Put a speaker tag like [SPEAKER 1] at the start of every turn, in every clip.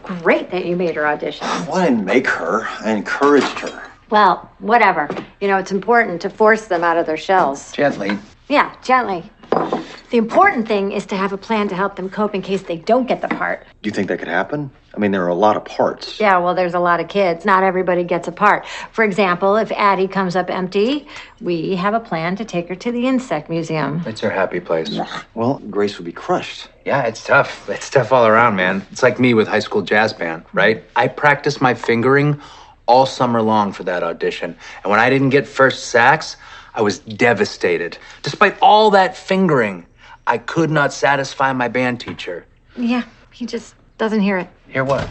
[SPEAKER 1] great that you made her audition.
[SPEAKER 2] Well, I didn't make her. I encouraged her.
[SPEAKER 1] Well, whatever. You know, it's important to force them out of their shells.
[SPEAKER 2] Gently.
[SPEAKER 1] Yeah, gently. The important thing is to have a plan to help them cope in case they don't get the part.
[SPEAKER 2] Do you think that could happen? I mean, there are a lot of parts.
[SPEAKER 1] Yeah, well, there's a lot of kids. Not everybody gets a part. For example, if Addie comes up empty, we have a plan to take her to the insect museum.
[SPEAKER 3] It's her happy place.
[SPEAKER 2] Well, Grace would be crushed.
[SPEAKER 3] Yeah, it's tough. It's tough all around, man. It's like me with high school jazz band, right? I practiced my fingering all summer long for that audition. And when I didn't get first sax, I was devastated. Despite all that fingering, I could not satisfy my band teacher.
[SPEAKER 1] Yeah, he just doesn't hear it.
[SPEAKER 3] Hear what?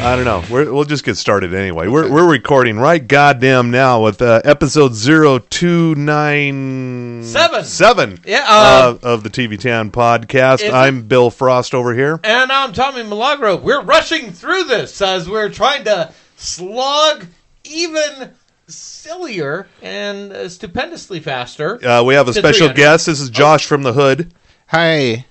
[SPEAKER 4] I don't know. We'll just get started anyway. We're recording right goddamn now with episode 0297 of the TV Town podcast. I'm Bill Frost over here.
[SPEAKER 5] And I'm Tommy Milagro. We're rushing through this as we're trying to slog even sillier and stupendously faster.
[SPEAKER 4] We have a special guest. This is Josh from the Hood.
[SPEAKER 6] Hi.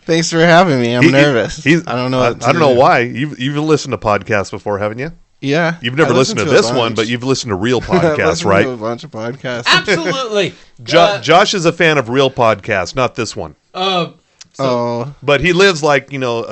[SPEAKER 6] Thanks for having me. I'm nervous. I don't know.
[SPEAKER 4] I don't know why. You've listened to podcasts before, haven't you?
[SPEAKER 6] Yeah.
[SPEAKER 4] You've never listened to this one, but you've listened to real podcasts, right?
[SPEAKER 6] To a bunch of podcasts.
[SPEAKER 5] Absolutely.
[SPEAKER 4] Josh is a fan of real podcasts, not this one.
[SPEAKER 6] But
[SPEAKER 4] he lives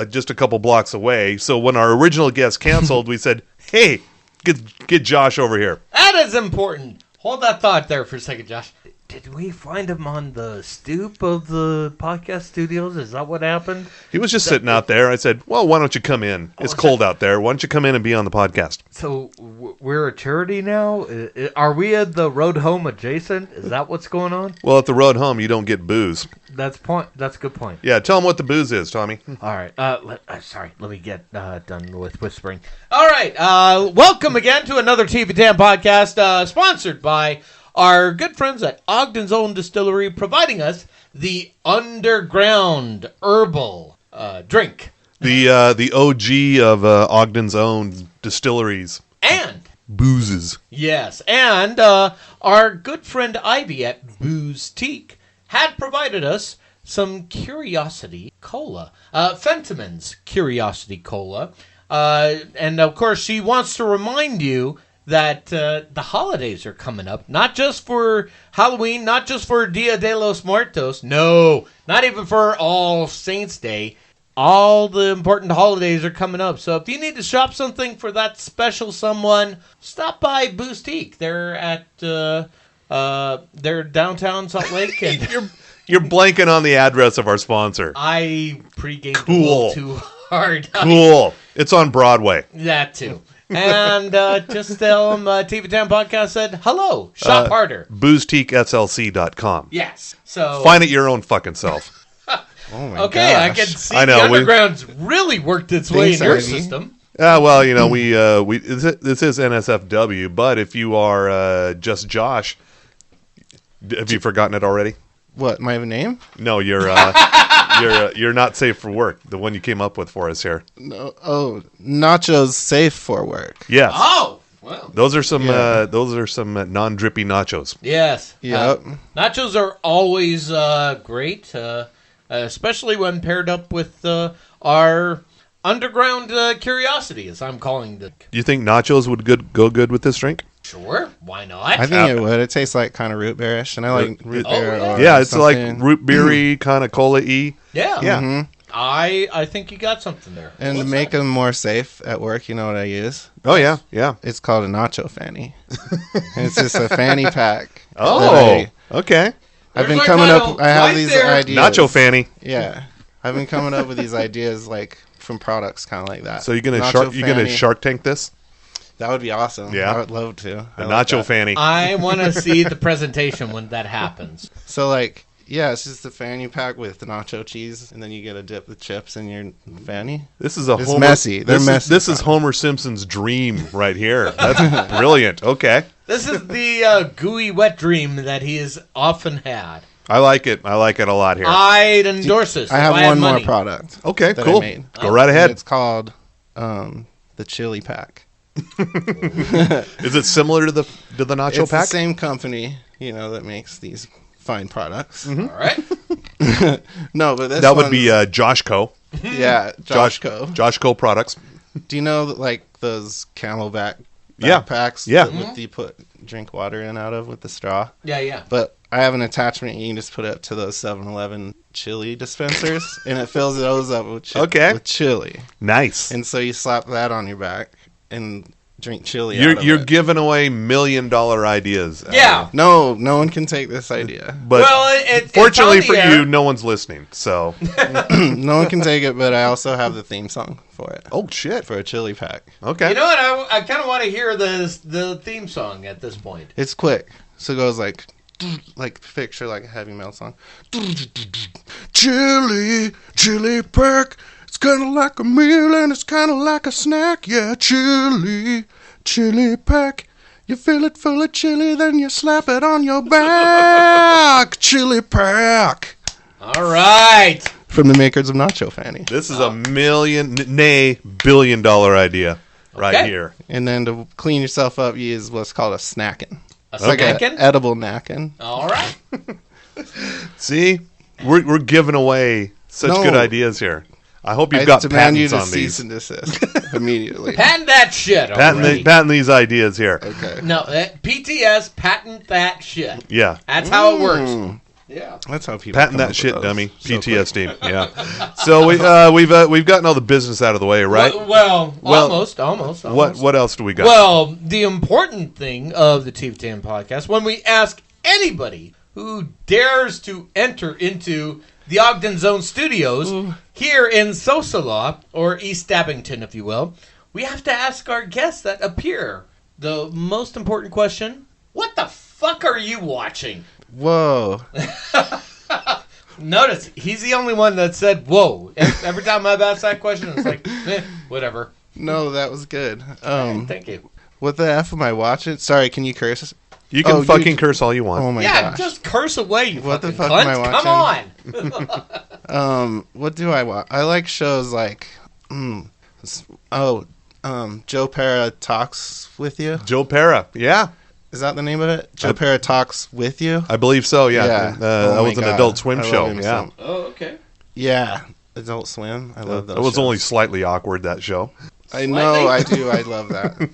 [SPEAKER 4] just a couple blocks away. So when our original guest canceled, we said, "Hey, get Josh over here."
[SPEAKER 5] That is important. Hold that thought there for a second, Josh. Did we find him on the stoop of the podcast studios? Is that what happened?
[SPEAKER 4] He was just sitting out there. I said, well, why don't you come in? It's cold out there. Why don't you come in and be on the podcast?
[SPEAKER 5] So we're a charity now? Are we at the road home adjacent? Is that what's going on?
[SPEAKER 4] Well, at the road home, you don't get booze.
[SPEAKER 5] That's a good point.
[SPEAKER 4] Yeah, tell them what the booze is, Tommy.
[SPEAKER 5] All right. Let me get done with whispering. All right. Welcome again to another TV Tam podcast sponsored by our good friends at Ogden's Own Distillery, providing us the underground herbal drink.
[SPEAKER 4] The OG of Ogden's Own Distilleries.
[SPEAKER 5] And
[SPEAKER 4] boozes.
[SPEAKER 5] Yes. And our good friend Ivy at Booze Teak had provided us some Curiosity Cola. Fentiman's Curiosity Cola. And, of course, she wants to remind you that the holidays are coming up, not just for Halloween, not just for Dia de los Muertos, no, not even for All Saints Day. All the important holidays are coming up, so if you need to shop something for that special someone, stop by Boostique. They're at they're downtown Salt Lake, and
[SPEAKER 4] you're blanking on the address of our sponsor.
[SPEAKER 5] I pre-gamed a
[SPEAKER 4] cool.
[SPEAKER 5] little too hard.
[SPEAKER 4] Cool. It's on Broadway.
[SPEAKER 5] That too. And just tell them TV Town Podcast said hello. Shop harder.
[SPEAKER 4] BoozeTeakSLC.com.
[SPEAKER 5] Yes. So
[SPEAKER 4] find it your own fucking self.
[SPEAKER 6] oh my
[SPEAKER 5] okay,
[SPEAKER 6] gosh.
[SPEAKER 5] I can see the underground's really worked its way in your system.
[SPEAKER 4] Well, we this is NSFW, but if you are just Josh, have you forgotten it already?
[SPEAKER 6] What, my name?
[SPEAKER 4] No, you're not safe for work. The one you came up with for us here.
[SPEAKER 6] No, Nacho's safe for work.
[SPEAKER 4] Yes.
[SPEAKER 5] Oh, well.
[SPEAKER 4] Those are some non-drippy nachos.
[SPEAKER 5] Yes.
[SPEAKER 6] Yep.
[SPEAKER 5] Nachos are always great, especially when paired up with our underground curiosity, as I'm calling the.
[SPEAKER 4] Do you think nachos would go good with this drink?
[SPEAKER 5] Sure, why not?
[SPEAKER 6] I think it would. It tastes like kind of root bearish, and I like root beer.
[SPEAKER 4] Yeah, it's like root beery, kind of cola-y.
[SPEAKER 5] Yeah.
[SPEAKER 6] Mm-hmm.
[SPEAKER 5] I think you got something there.
[SPEAKER 6] And to make them more safe at work, you know what I use?
[SPEAKER 4] Oh, yeah.
[SPEAKER 6] It's called a Nacho Fanny. It's just a fanny pack.
[SPEAKER 4] Oh, okay.
[SPEAKER 6] I've been coming up. I have these ideas.
[SPEAKER 4] Nacho Fanny.
[SPEAKER 6] Yeah, I've been coming up with these ideas from products, kind of like that.
[SPEAKER 4] So you're gonna Shark Tank this?
[SPEAKER 6] That would be awesome.
[SPEAKER 4] Yeah,
[SPEAKER 6] I would love to.
[SPEAKER 4] The Nacho Fanny.
[SPEAKER 5] I want to see the presentation when that happens.
[SPEAKER 6] So it's just a fanny pack with the nacho cheese, and then you get to dip the chips in your fanny.
[SPEAKER 4] This is
[SPEAKER 6] messy. They're messy.
[SPEAKER 4] This is Homer Simpson's dream right here. That's brilliant. Okay.
[SPEAKER 5] This is the gooey wet dream that he has often had.
[SPEAKER 4] I like it. I like it a lot here.
[SPEAKER 5] I'd endorse this.
[SPEAKER 6] I
[SPEAKER 5] if
[SPEAKER 6] have
[SPEAKER 5] had
[SPEAKER 6] one more
[SPEAKER 5] money.
[SPEAKER 6] product.
[SPEAKER 4] Okay,
[SPEAKER 6] that
[SPEAKER 4] cool.
[SPEAKER 6] I made.
[SPEAKER 4] Go right
[SPEAKER 6] And
[SPEAKER 4] ahead.
[SPEAKER 6] it's called the Chili Pack.
[SPEAKER 4] Is it similar to the nacho
[SPEAKER 6] It's
[SPEAKER 4] pack?
[SPEAKER 6] the same company, that makes these fine products.
[SPEAKER 5] All right.
[SPEAKER 6] No, but this
[SPEAKER 4] That would
[SPEAKER 6] one's-
[SPEAKER 4] be Joshco.
[SPEAKER 6] yeah, Joshco.
[SPEAKER 4] Joshco products.
[SPEAKER 6] Do you know like those Camelback
[SPEAKER 4] Yeah.
[SPEAKER 6] backpacks?
[SPEAKER 4] Yeah.
[SPEAKER 6] That you drink water in out of with the straw.
[SPEAKER 5] Yeah.
[SPEAKER 6] But I have an attachment you can just put up to those 7-Eleven chili dispensers, and it fills those up with, with chili.
[SPEAKER 4] Nice.
[SPEAKER 6] And so you slap that on your back and drink chili. out of
[SPEAKER 4] You're
[SPEAKER 6] it.
[SPEAKER 4] giving away $1 million ideas.
[SPEAKER 5] Yeah.
[SPEAKER 6] No one can take this idea.
[SPEAKER 4] But
[SPEAKER 5] Well,
[SPEAKER 4] fortunately
[SPEAKER 5] it's on
[SPEAKER 4] for
[SPEAKER 5] the air.
[SPEAKER 4] you, no one's listening. So,
[SPEAKER 6] No one can take it, but I also have the theme song for it.
[SPEAKER 4] oh shit.
[SPEAKER 6] For a chili pack.
[SPEAKER 4] Okay.
[SPEAKER 5] You know what? I kind of want to hear the theme song at this point.
[SPEAKER 6] It's quick. So it goes like picture like a heavy metal song. Chili pack. It's kind of like a meal and it's kind of like a snack. Yeah, chili pack. You fill it full of chili, then you slap it on your back. Chili pack.
[SPEAKER 5] All right.
[SPEAKER 6] From the makers of Nacho Fanny.
[SPEAKER 4] This is $1 billion idea right
[SPEAKER 5] Okay.
[SPEAKER 4] here.
[SPEAKER 6] And then to clean yourself up, you use what's called a snackin'.
[SPEAKER 5] A
[SPEAKER 6] Like an
[SPEAKER 5] snackin'?
[SPEAKER 6] edible knackin'.
[SPEAKER 5] All right.
[SPEAKER 4] See, we're giving away such
[SPEAKER 6] No.
[SPEAKER 4] good ideas here. I hope you've
[SPEAKER 6] I
[SPEAKER 4] got
[SPEAKER 6] demand you
[SPEAKER 4] patents
[SPEAKER 6] to
[SPEAKER 4] on
[SPEAKER 6] cease
[SPEAKER 4] these.
[SPEAKER 6] and desist immediately.
[SPEAKER 5] Patent that shit already.
[SPEAKER 4] Patent these ideas here.
[SPEAKER 6] Okay.
[SPEAKER 5] No, PTS, patent that shit.
[SPEAKER 4] Yeah.
[SPEAKER 5] That's how it works. Yeah.
[SPEAKER 6] That's how people
[SPEAKER 4] Patent
[SPEAKER 6] come up
[SPEAKER 4] that
[SPEAKER 6] with
[SPEAKER 4] shit,
[SPEAKER 6] those
[SPEAKER 4] dummy.
[SPEAKER 6] so quick.
[SPEAKER 4] PTSD. Yeah. So we've gotten all the business out of the way, right?
[SPEAKER 5] Well,
[SPEAKER 4] Well,
[SPEAKER 5] almost.
[SPEAKER 4] What else do we got?
[SPEAKER 5] Well, the important thing of the TV10 podcast, when we ask anybody who dares to enter into the Ogden Zone Studios here in Sosala, or East Abington, if you will, we have to ask our guests that appear the most important question: what the fuck are you watching?
[SPEAKER 6] Whoa.
[SPEAKER 5] Notice, he's the only one that said, whoa. Every time I've asked that question, it's like, whatever.
[SPEAKER 6] No, that was good.
[SPEAKER 5] Thank you.
[SPEAKER 6] What the F am I watching? Sorry, can you curse?
[SPEAKER 4] You can
[SPEAKER 6] Oh,
[SPEAKER 4] fucking curse all you want.
[SPEAKER 6] Oh my
[SPEAKER 5] Yeah,
[SPEAKER 6] gosh.
[SPEAKER 5] just curse away, you
[SPEAKER 6] What the
[SPEAKER 5] fucking
[SPEAKER 6] fuck am
[SPEAKER 5] cunt.
[SPEAKER 6] I
[SPEAKER 5] Come on.
[SPEAKER 6] What do I watch? I like shows like, Joe Pera Talks With You.
[SPEAKER 4] Joe Pera. Yeah,
[SPEAKER 6] Is that the name of it? Joe Pera Talks With You?
[SPEAKER 4] I believe so. Yeah.
[SPEAKER 6] Yeah.
[SPEAKER 4] That
[SPEAKER 6] Oh
[SPEAKER 4] was
[SPEAKER 6] my
[SPEAKER 4] an
[SPEAKER 6] God.
[SPEAKER 4] Adult Swim
[SPEAKER 6] I love
[SPEAKER 4] show.
[SPEAKER 6] him
[SPEAKER 4] Yeah.
[SPEAKER 6] so-
[SPEAKER 5] Oh, okay.
[SPEAKER 6] Yeah. Adult Swim. I love those
[SPEAKER 4] It was
[SPEAKER 6] shows.
[SPEAKER 4] only slightly awkward, that show.
[SPEAKER 6] I know, I do. I love that.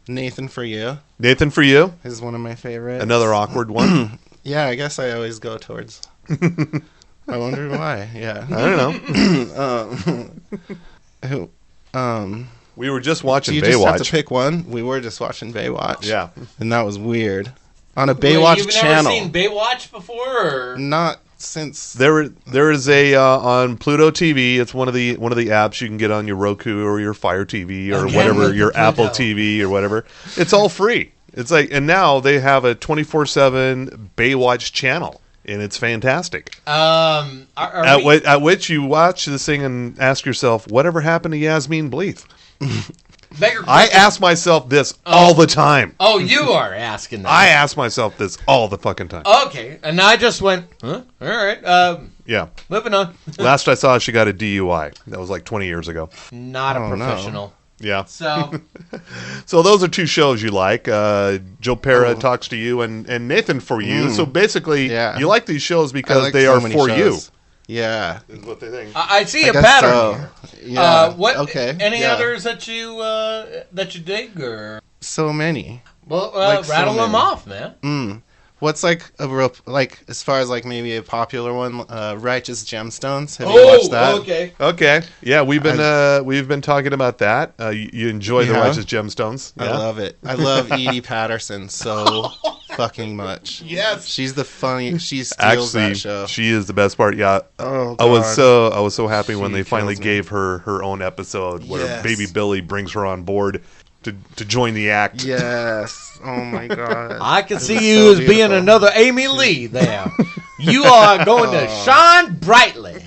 [SPEAKER 6] Nathan For You
[SPEAKER 4] Nathan, for you,
[SPEAKER 6] is one of my favorites.
[SPEAKER 4] another awkward one.
[SPEAKER 6] Yeah, I guess I always go towards. I wonder why. Yeah.
[SPEAKER 4] I don't know.
[SPEAKER 6] Who?
[SPEAKER 4] We were just
[SPEAKER 6] Do
[SPEAKER 4] watching
[SPEAKER 6] you just have to
[SPEAKER 4] Baywatch.
[SPEAKER 6] pick one? We were just watching Baywatch.
[SPEAKER 4] Yeah.
[SPEAKER 6] And that was weird. On a
[SPEAKER 5] Wait,
[SPEAKER 6] Baywatch
[SPEAKER 5] you've
[SPEAKER 6] channel.
[SPEAKER 5] never seen Baywatch before? Or?
[SPEAKER 6] Not since.
[SPEAKER 4] There is a on Pluto TV. It's one of the apps you can get on your Roku or your Fire TV or
[SPEAKER 5] Again
[SPEAKER 4] whatever,
[SPEAKER 5] with
[SPEAKER 4] your
[SPEAKER 5] the
[SPEAKER 4] Apple
[SPEAKER 5] Pluto.
[SPEAKER 4] TV or whatever. It's all free. It's like, and now they have a 24/7 Baywatch channel, and it's fantastic.
[SPEAKER 5] Are we-
[SPEAKER 4] At which you watch this thing and ask yourself, whatever happened to Yasmin Bleeth?
[SPEAKER 5] Beggar
[SPEAKER 4] I
[SPEAKER 5] Christmas-
[SPEAKER 4] ask myself this all the time.
[SPEAKER 5] Oh, you are asking that.
[SPEAKER 4] I ask myself this all the fucking time.
[SPEAKER 5] Okay, and I just went, huh? All right.
[SPEAKER 4] Yeah.
[SPEAKER 5] Moving on.
[SPEAKER 4] Last I saw, she got a DUI. That was like 20 years ago.
[SPEAKER 5] Not a
[SPEAKER 6] Oh, no.
[SPEAKER 5] professional.
[SPEAKER 4] Yeah.
[SPEAKER 5] So,
[SPEAKER 4] So those are two shows you like. Joe Pera Talks to You and Nathan For You. So basically,
[SPEAKER 6] Yeah.
[SPEAKER 4] you like these shows
[SPEAKER 6] I
[SPEAKER 4] because
[SPEAKER 6] like
[SPEAKER 4] they
[SPEAKER 6] so
[SPEAKER 4] are
[SPEAKER 6] many
[SPEAKER 4] for
[SPEAKER 6] shows. Yeah.
[SPEAKER 4] you. Is what they think.
[SPEAKER 5] I see
[SPEAKER 6] I
[SPEAKER 5] a
[SPEAKER 6] guess
[SPEAKER 5] pattern
[SPEAKER 6] so.
[SPEAKER 5] here.
[SPEAKER 6] Yeah.
[SPEAKER 5] What?
[SPEAKER 6] Okay.
[SPEAKER 5] Any
[SPEAKER 6] yeah.
[SPEAKER 5] others that you dig, or
[SPEAKER 6] So many.
[SPEAKER 5] well,
[SPEAKER 6] Like so
[SPEAKER 5] rattle them
[SPEAKER 6] many.
[SPEAKER 5] off, man.
[SPEAKER 6] What's like a real, like, as far as like maybe a popular one, Righteous Gemstones? Have you watched that?
[SPEAKER 5] okay.
[SPEAKER 4] Okay. Yeah, we've been talking about that. You enjoy the
[SPEAKER 6] Yeah.
[SPEAKER 4] Righteous Gemstones.
[SPEAKER 6] I
[SPEAKER 4] Yeah.
[SPEAKER 6] love it. I love Edie Patterson so fucking much.
[SPEAKER 4] Yes.
[SPEAKER 6] She's the funny. She steals
[SPEAKER 4] Actually,
[SPEAKER 6] that show.
[SPEAKER 4] she is the best part. Yeah.
[SPEAKER 6] Oh,
[SPEAKER 4] I was
[SPEAKER 6] God.
[SPEAKER 4] so happy when
[SPEAKER 6] She
[SPEAKER 4] they finally
[SPEAKER 6] kills me.
[SPEAKER 4] gave her own episode where
[SPEAKER 6] Yes.
[SPEAKER 4] Baby Billy brings her on board to join the act.
[SPEAKER 6] Yes. Oh my God.
[SPEAKER 5] I can
[SPEAKER 6] It
[SPEAKER 5] see
[SPEAKER 6] was
[SPEAKER 5] you
[SPEAKER 6] so
[SPEAKER 5] as being
[SPEAKER 6] beautiful.
[SPEAKER 5] another Amy Lee there. You are going to shine brightly.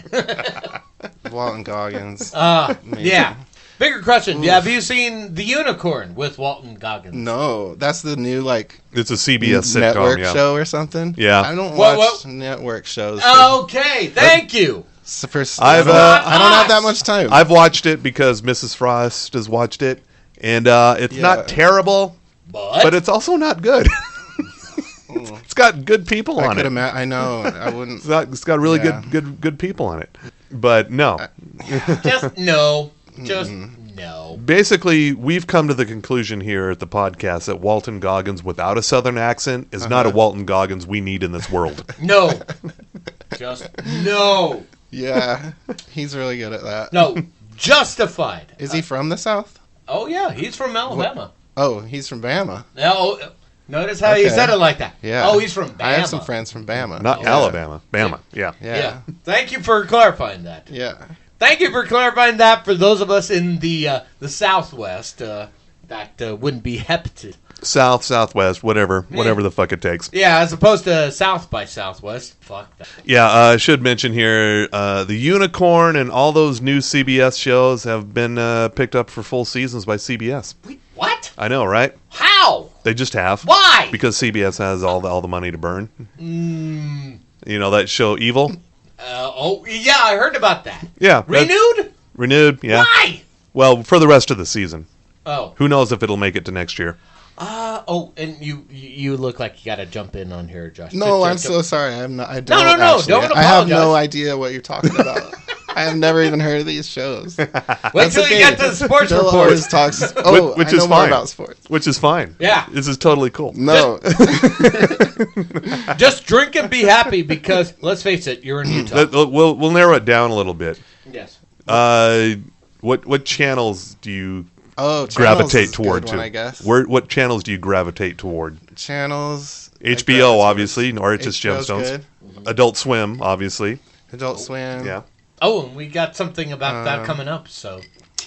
[SPEAKER 6] Walton Goggins.
[SPEAKER 5] Yeah. Bigger question. Have you seen The Unicorn with Walton Goggins?
[SPEAKER 6] No, that's the new
[SPEAKER 4] It's a CBS sitcom,
[SPEAKER 6] network
[SPEAKER 4] yeah.
[SPEAKER 6] show or something.
[SPEAKER 4] Yeah.
[SPEAKER 6] I don't watch network shows.
[SPEAKER 5] Okay, thank you.
[SPEAKER 6] I don't have that much time.
[SPEAKER 4] I've watched it because Mrs. Frost has watched it, and it's not terrible, but it's also not good. It's got good people on it.
[SPEAKER 6] I know. I wouldn't.
[SPEAKER 4] It's got really good people on it, but no.
[SPEAKER 5] Just no. Just no.
[SPEAKER 4] Basically, we've come to the conclusion here at the podcast that Walton Goggins without a Southern accent is not a Walton Goggins we need in this world.
[SPEAKER 5] No. Just no.
[SPEAKER 6] Yeah, he's really good at that.
[SPEAKER 5] No, justified.
[SPEAKER 6] Is he from the South?
[SPEAKER 5] Oh, yeah, he's from Alabama.
[SPEAKER 6] Oh, he's from Bama.
[SPEAKER 5] No, notice how you said it like that.
[SPEAKER 6] Yeah.
[SPEAKER 5] Oh, he's from Bama.
[SPEAKER 6] I have some friends from Bama.
[SPEAKER 4] Not Alabama. Bama. Yeah.
[SPEAKER 6] Yeah.
[SPEAKER 5] Thank you for clarifying that.
[SPEAKER 6] Yeah.
[SPEAKER 5] Thank you for clarifying that for those of us in the Southwest that wouldn't be hep to.
[SPEAKER 4] South, Southwest, whatever the fuck it takes.
[SPEAKER 5] Yeah, as opposed to South by Southwest. Fuck that.
[SPEAKER 4] Yeah, I should mention here, The Unicorn and all those new CBS shows have been picked up for full seasons by CBS.
[SPEAKER 5] Wait, what?
[SPEAKER 4] I know, right?
[SPEAKER 5] How?
[SPEAKER 4] They just have.
[SPEAKER 5] Why?
[SPEAKER 4] Because CBS has all the money to burn. You know that show Evil?
[SPEAKER 5] Yeah, I heard about that.
[SPEAKER 4] Yeah.
[SPEAKER 5] Renewed?
[SPEAKER 4] Yeah.
[SPEAKER 5] Why?
[SPEAKER 4] Well, for the rest of the season.
[SPEAKER 5] Oh.
[SPEAKER 4] Who knows if it'll make it to next year?
[SPEAKER 5] And you look like you got to jump in on here, Josh.
[SPEAKER 6] No, I'm so sorry. I'm not. I don't.
[SPEAKER 5] No,
[SPEAKER 6] actually.
[SPEAKER 5] don't
[SPEAKER 6] I have no
[SPEAKER 5] apologize.
[SPEAKER 6] idea what you're talking about. I have never even heard of these shows.
[SPEAKER 5] Wait till you get to the sports
[SPEAKER 6] Bill
[SPEAKER 5] report.
[SPEAKER 6] always talks. Oh,
[SPEAKER 4] Which
[SPEAKER 6] I
[SPEAKER 4] is
[SPEAKER 6] know more
[SPEAKER 4] fine.
[SPEAKER 6] about sports.
[SPEAKER 4] Which is fine.
[SPEAKER 5] Yeah.
[SPEAKER 4] This is totally cool.
[SPEAKER 6] No.
[SPEAKER 5] Just drink and be happy because, let's face it, you're in Utah.
[SPEAKER 4] We'll narrow it down a little bit.
[SPEAKER 5] Yes.
[SPEAKER 4] What channels do you
[SPEAKER 6] Channels
[SPEAKER 4] gravitate
[SPEAKER 6] is a good
[SPEAKER 4] toward
[SPEAKER 6] one,
[SPEAKER 4] to?
[SPEAKER 6] I guess.
[SPEAKER 4] What channels do you gravitate toward?
[SPEAKER 6] Channels.
[SPEAKER 4] HBO, obviously, Norwich
[SPEAKER 6] HBO's
[SPEAKER 4] Gemstones.
[SPEAKER 6] good.
[SPEAKER 4] Adult Swim, obviously.
[SPEAKER 6] Adult Swim.
[SPEAKER 4] Yeah.
[SPEAKER 5] Oh, and we got something about that coming up, so.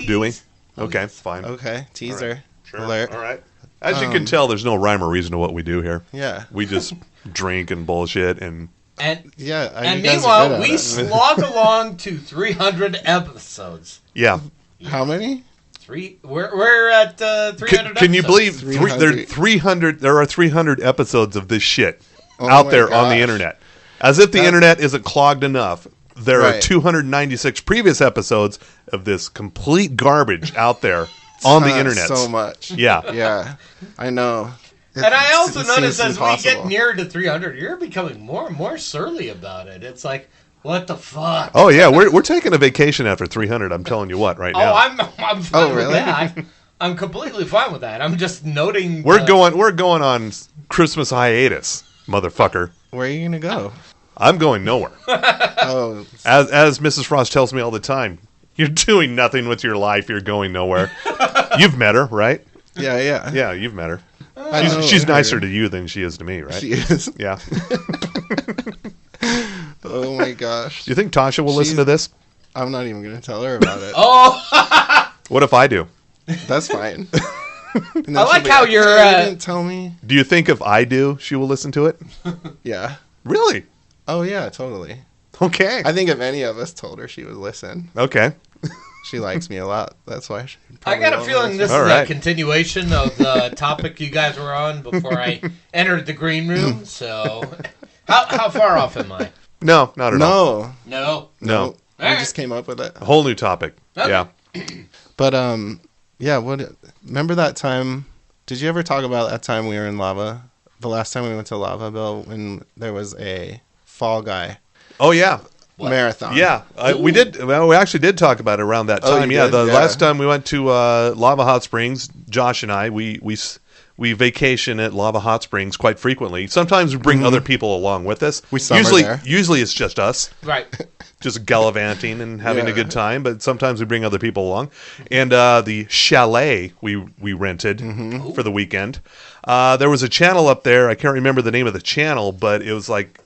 [SPEAKER 4] Do we? Okay, fine.
[SPEAKER 6] Okay. Teaser.
[SPEAKER 4] Sure.
[SPEAKER 6] Alert.
[SPEAKER 4] All right. As you can tell, there's no rhyme or reason to what we do here.
[SPEAKER 6] Yeah.
[SPEAKER 4] We just drink and bullshit and.
[SPEAKER 5] And
[SPEAKER 6] Yeah.
[SPEAKER 5] and
[SPEAKER 6] you guys are good
[SPEAKER 5] meanwhile,
[SPEAKER 6] at
[SPEAKER 5] we
[SPEAKER 6] it.
[SPEAKER 5] slog along to 300 episodes.
[SPEAKER 4] Yeah.
[SPEAKER 6] How many?
[SPEAKER 5] We're at 300.
[SPEAKER 4] Can you believe
[SPEAKER 6] 300.
[SPEAKER 4] there are 300 episodes of this shit
[SPEAKER 6] Oh
[SPEAKER 4] out
[SPEAKER 6] my
[SPEAKER 4] there on the
[SPEAKER 6] gosh.
[SPEAKER 4] internet? As if the internet isn't clogged enough. There are
[SPEAKER 6] Right.
[SPEAKER 4] 296 previous episodes of this complete garbage out there on the internet.
[SPEAKER 6] So much.
[SPEAKER 4] Yeah.
[SPEAKER 6] Yeah. I know.
[SPEAKER 5] And I also
[SPEAKER 6] It
[SPEAKER 5] notice
[SPEAKER 6] seems
[SPEAKER 5] as we get
[SPEAKER 6] impossible.
[SPEAKER 5] nearer to 300, you're becoming more and more surly about it. It's like, what the fuck?
[SPEAKER 4] Oh yeah, we're taking a vacation after 300. I'm telling you what, right now.
[SPEAKER 5] Oh, I'm fine with
[SPEAKER 6] really?
[SPEAKER 5] that. I'm completely fine with that. I'm just noting.
[SPEAKER 4] We're going on Christmas hiatus, motherfucker.
[SPEAKER 6] Where are you gonna go?
[SPEAKER 4] I'm going nowhere.
[SPEAKER 6] Oh,
[SPEAKER 4] As Mrs. Frost tells me all the time, you're doing nothing with your life. You're going nowhere. You've met her, right?
[SPEAKER 6] yeah.
[SPEAKER 4] Yeah, you've met her.
[SPEAKER 6] I know
[SPEAKER 4] She's
[SPEAKER 6] her.
[SPEAKER 4] nicer to you than she is to me, right?
[SPEAKER 6] She is.
[SPEAKER 4] Yeah.
[SPEAKER 6] Oh my gosh.
[SPEAKER 4] Do you think Tasha will listen to this?
[SPEAKER 6] I'm not even gonna tell her about it.
[SPEAKER 5] Oh,
[SPEAKER 4] What if I do?
[SPEAKER 6] That's fine.
[SPEAKER 5] I like how you're.
[SPEAKER 6] You didn't tell me.
[SPEAKER 4] Do you think if I do, she will listen to it?
[SPEAKER 6] Yeah.
[SPEAKER 4] Really?
[SPEAKER 6] Oh yeah, totally.
[SPEAKER 4] Okay.
[SPEAKER 6] I think if any of us told her, she would listen.
[SPEAKER 4] Okay.
[SPEAKER 6] She likes me a lot. That's why.
[SPEAKER 5] I got a feeling this
[SPEAKER 4] All
[SPEAKER 5] is
[SPEAKER 4] right.
[SPEAKER 5] a continuation of the topic you guys were on before I entered the green room. So, how far off am I?
[SPEAKER 4] No, not at all.
[SPEAKER 6] No.
[SPEAKER 5] No.
[SPEAKER 4] No.
[SPEAKER 6] We
[SPEAKER 5] Alright.
[SPEAKER 6] just came up with it.
[SPEAKER 4] A whole new topic.
[SPEAKER 5] Okay.
[SPEAKER 4] Yeah.
[SPEAKER 6] But yeah. Remember that time? Did you ever talk about that time we were in Lava? The last time we went to Lava, Bill, when there was a Fall Guy
[SPEAKER 4] Oh yeah.
[SPEAKER 6] marathon.
[SPEAKER 4] Yeah, we did. Well, we actually did talk about it around that
[SPEAKER 6] Oh,
[SPEAKER 4] time.
[SPEAKER 6] you
[SPEAKER 4] Yeah,
[SPEAKER 6] did?
[SPEAKER 4] the
[SPEAKER 6] Yeah.
[SPEAKER 4] last time we went to Lava Hot Springs, Josh and I, we vacation at Lava Hot Springs quite frequently. Sometimes we bring other people along with us.
[SPEAKER 6] We summer
[SPEAKER 4] usually
[SPEAKER 6] there.
[SPEAKER 4] usually it's just us,
[SPEAKER 5] Right.
[SPEAKER 4] just gallivanting and having a
[SPEAKER 6] Yeah.
[SPEAKER 4] good time. But sometimes we bring other people along. And the chalet we rented for the weekend. There was a channel up there. I can't remember the name of the channel, but it was like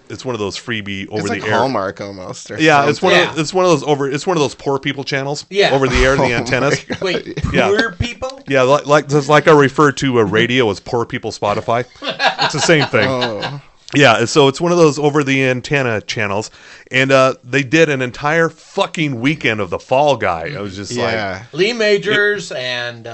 [SPEAKER 4] it's one of those freebie over
[SPEAKER 6] It's
[SPEAKER 4] the
[SPEAKER 6] like
[SPEAKER 4] air.
[SPEAKER 6] Hallmark almost. Or
[SPEAKER 4] Yeah, it's one
[SPEAKER 5] Yeah.
[SPEAKER 4] of it's one of those poor people channels.
[SPEAKER 5] Yeah.
[SPEAKER 4] Over the air, the
[SPEAKER 6] Oh
[SPEAKER 4] antennas.
[SPEAKER 5] Wait,
[SPEAKER 4] Yeah.
[SPEAKER 5] poor people?
[SPEAKER 4] Yeah, like just like I refer to a radio as poor people Spotify. It's the same thing.
[SPEAKER 6] Oh,
[SPEAKER 4] Yeah, so it's one of those over-the-antenna channels, and they did an entire fucking weekend of the Fall Guy. I was just
[SPEAKER 6] Yeah.
[SPEAKER 5] Lee Majors and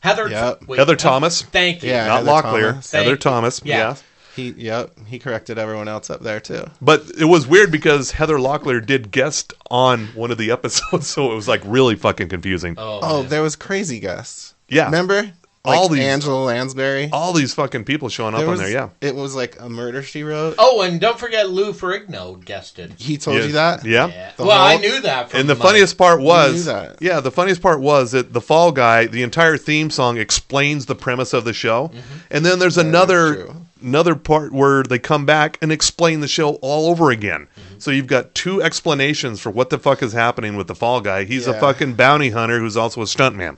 [SPEAKER 5] Heather.
[SPEAKER 6] Yep.
[SPEAKER 4] Heather Thomas.
[SPEAKER 5] Thank you.
[SPEAKER 6] Yeah.
[SPEAKER 4] Not
[SPEAKER 6] Heather
[SPEAKER 4] Locklear.
[SPEAKER 6] Thomas.
[SPEAKER 4] Heather
[SPEAKER 5] Thank you.
[SPEAKER 4] Thomas.
[SPEAKER 5] Yeah.
[SPEAKER 4] Yeah.
[SPEAKER 6] He corrected everyone else up there too.
[SPEAKER 4] But it was weird because Heather Locklear did guest on one of the episodes, so it was like really fucking confusing.
[SPEAKER 6] Oh, there was crazy guests.
[SPEAKER 4] Yeah.
[SPEAKER 6] Remember?
[SPEAKER 4] All
[SPEAKER 6] Like
[SPEAKER 4] these-
[SPEAKER 6] Angela Lansbury.
[SPEAKER 4] All these fucking people showing up on there, yeah.
[SPEAKER 6] It was like a Murder, She Wrote.
[SPEAKER 5] Oh, and don't forget Lou Ferrigno guested.
[SPEAKER 6] He told
[SPEAKER 4] Yeah.
[SPEAKER 6] you that?
[SPEAKER 4] Yeah.
[SPEAKER 5] Yeah.
[SPEAKER 6] The
[SPEAKER 5] Well, I
[SPEAKER 6] whole-
[SPEAKER 5] knew that. From
[SPEAKER 4] And the
[SPEAKER 5] my-
[SPEAKER 4] funniest part
[SPEAKER 6] knew
[SPEAKER 4] was,
[SPEAKER 6] that.
[SPEAKER 4] yeah, the funniest part was that the Fall Guy, the entire theme song explains the premise of the show, and then there's
[SPEAKER 6] true.
[SPEAKER 4] another part where they come back and explain the show all over again. So you've got two explanations for what the fuck is happening with the Fall Guy. He's a
[SPEAKER 6] Yeah.
[SPEAKER 4] fucking bounty hunter who's also a stuntman.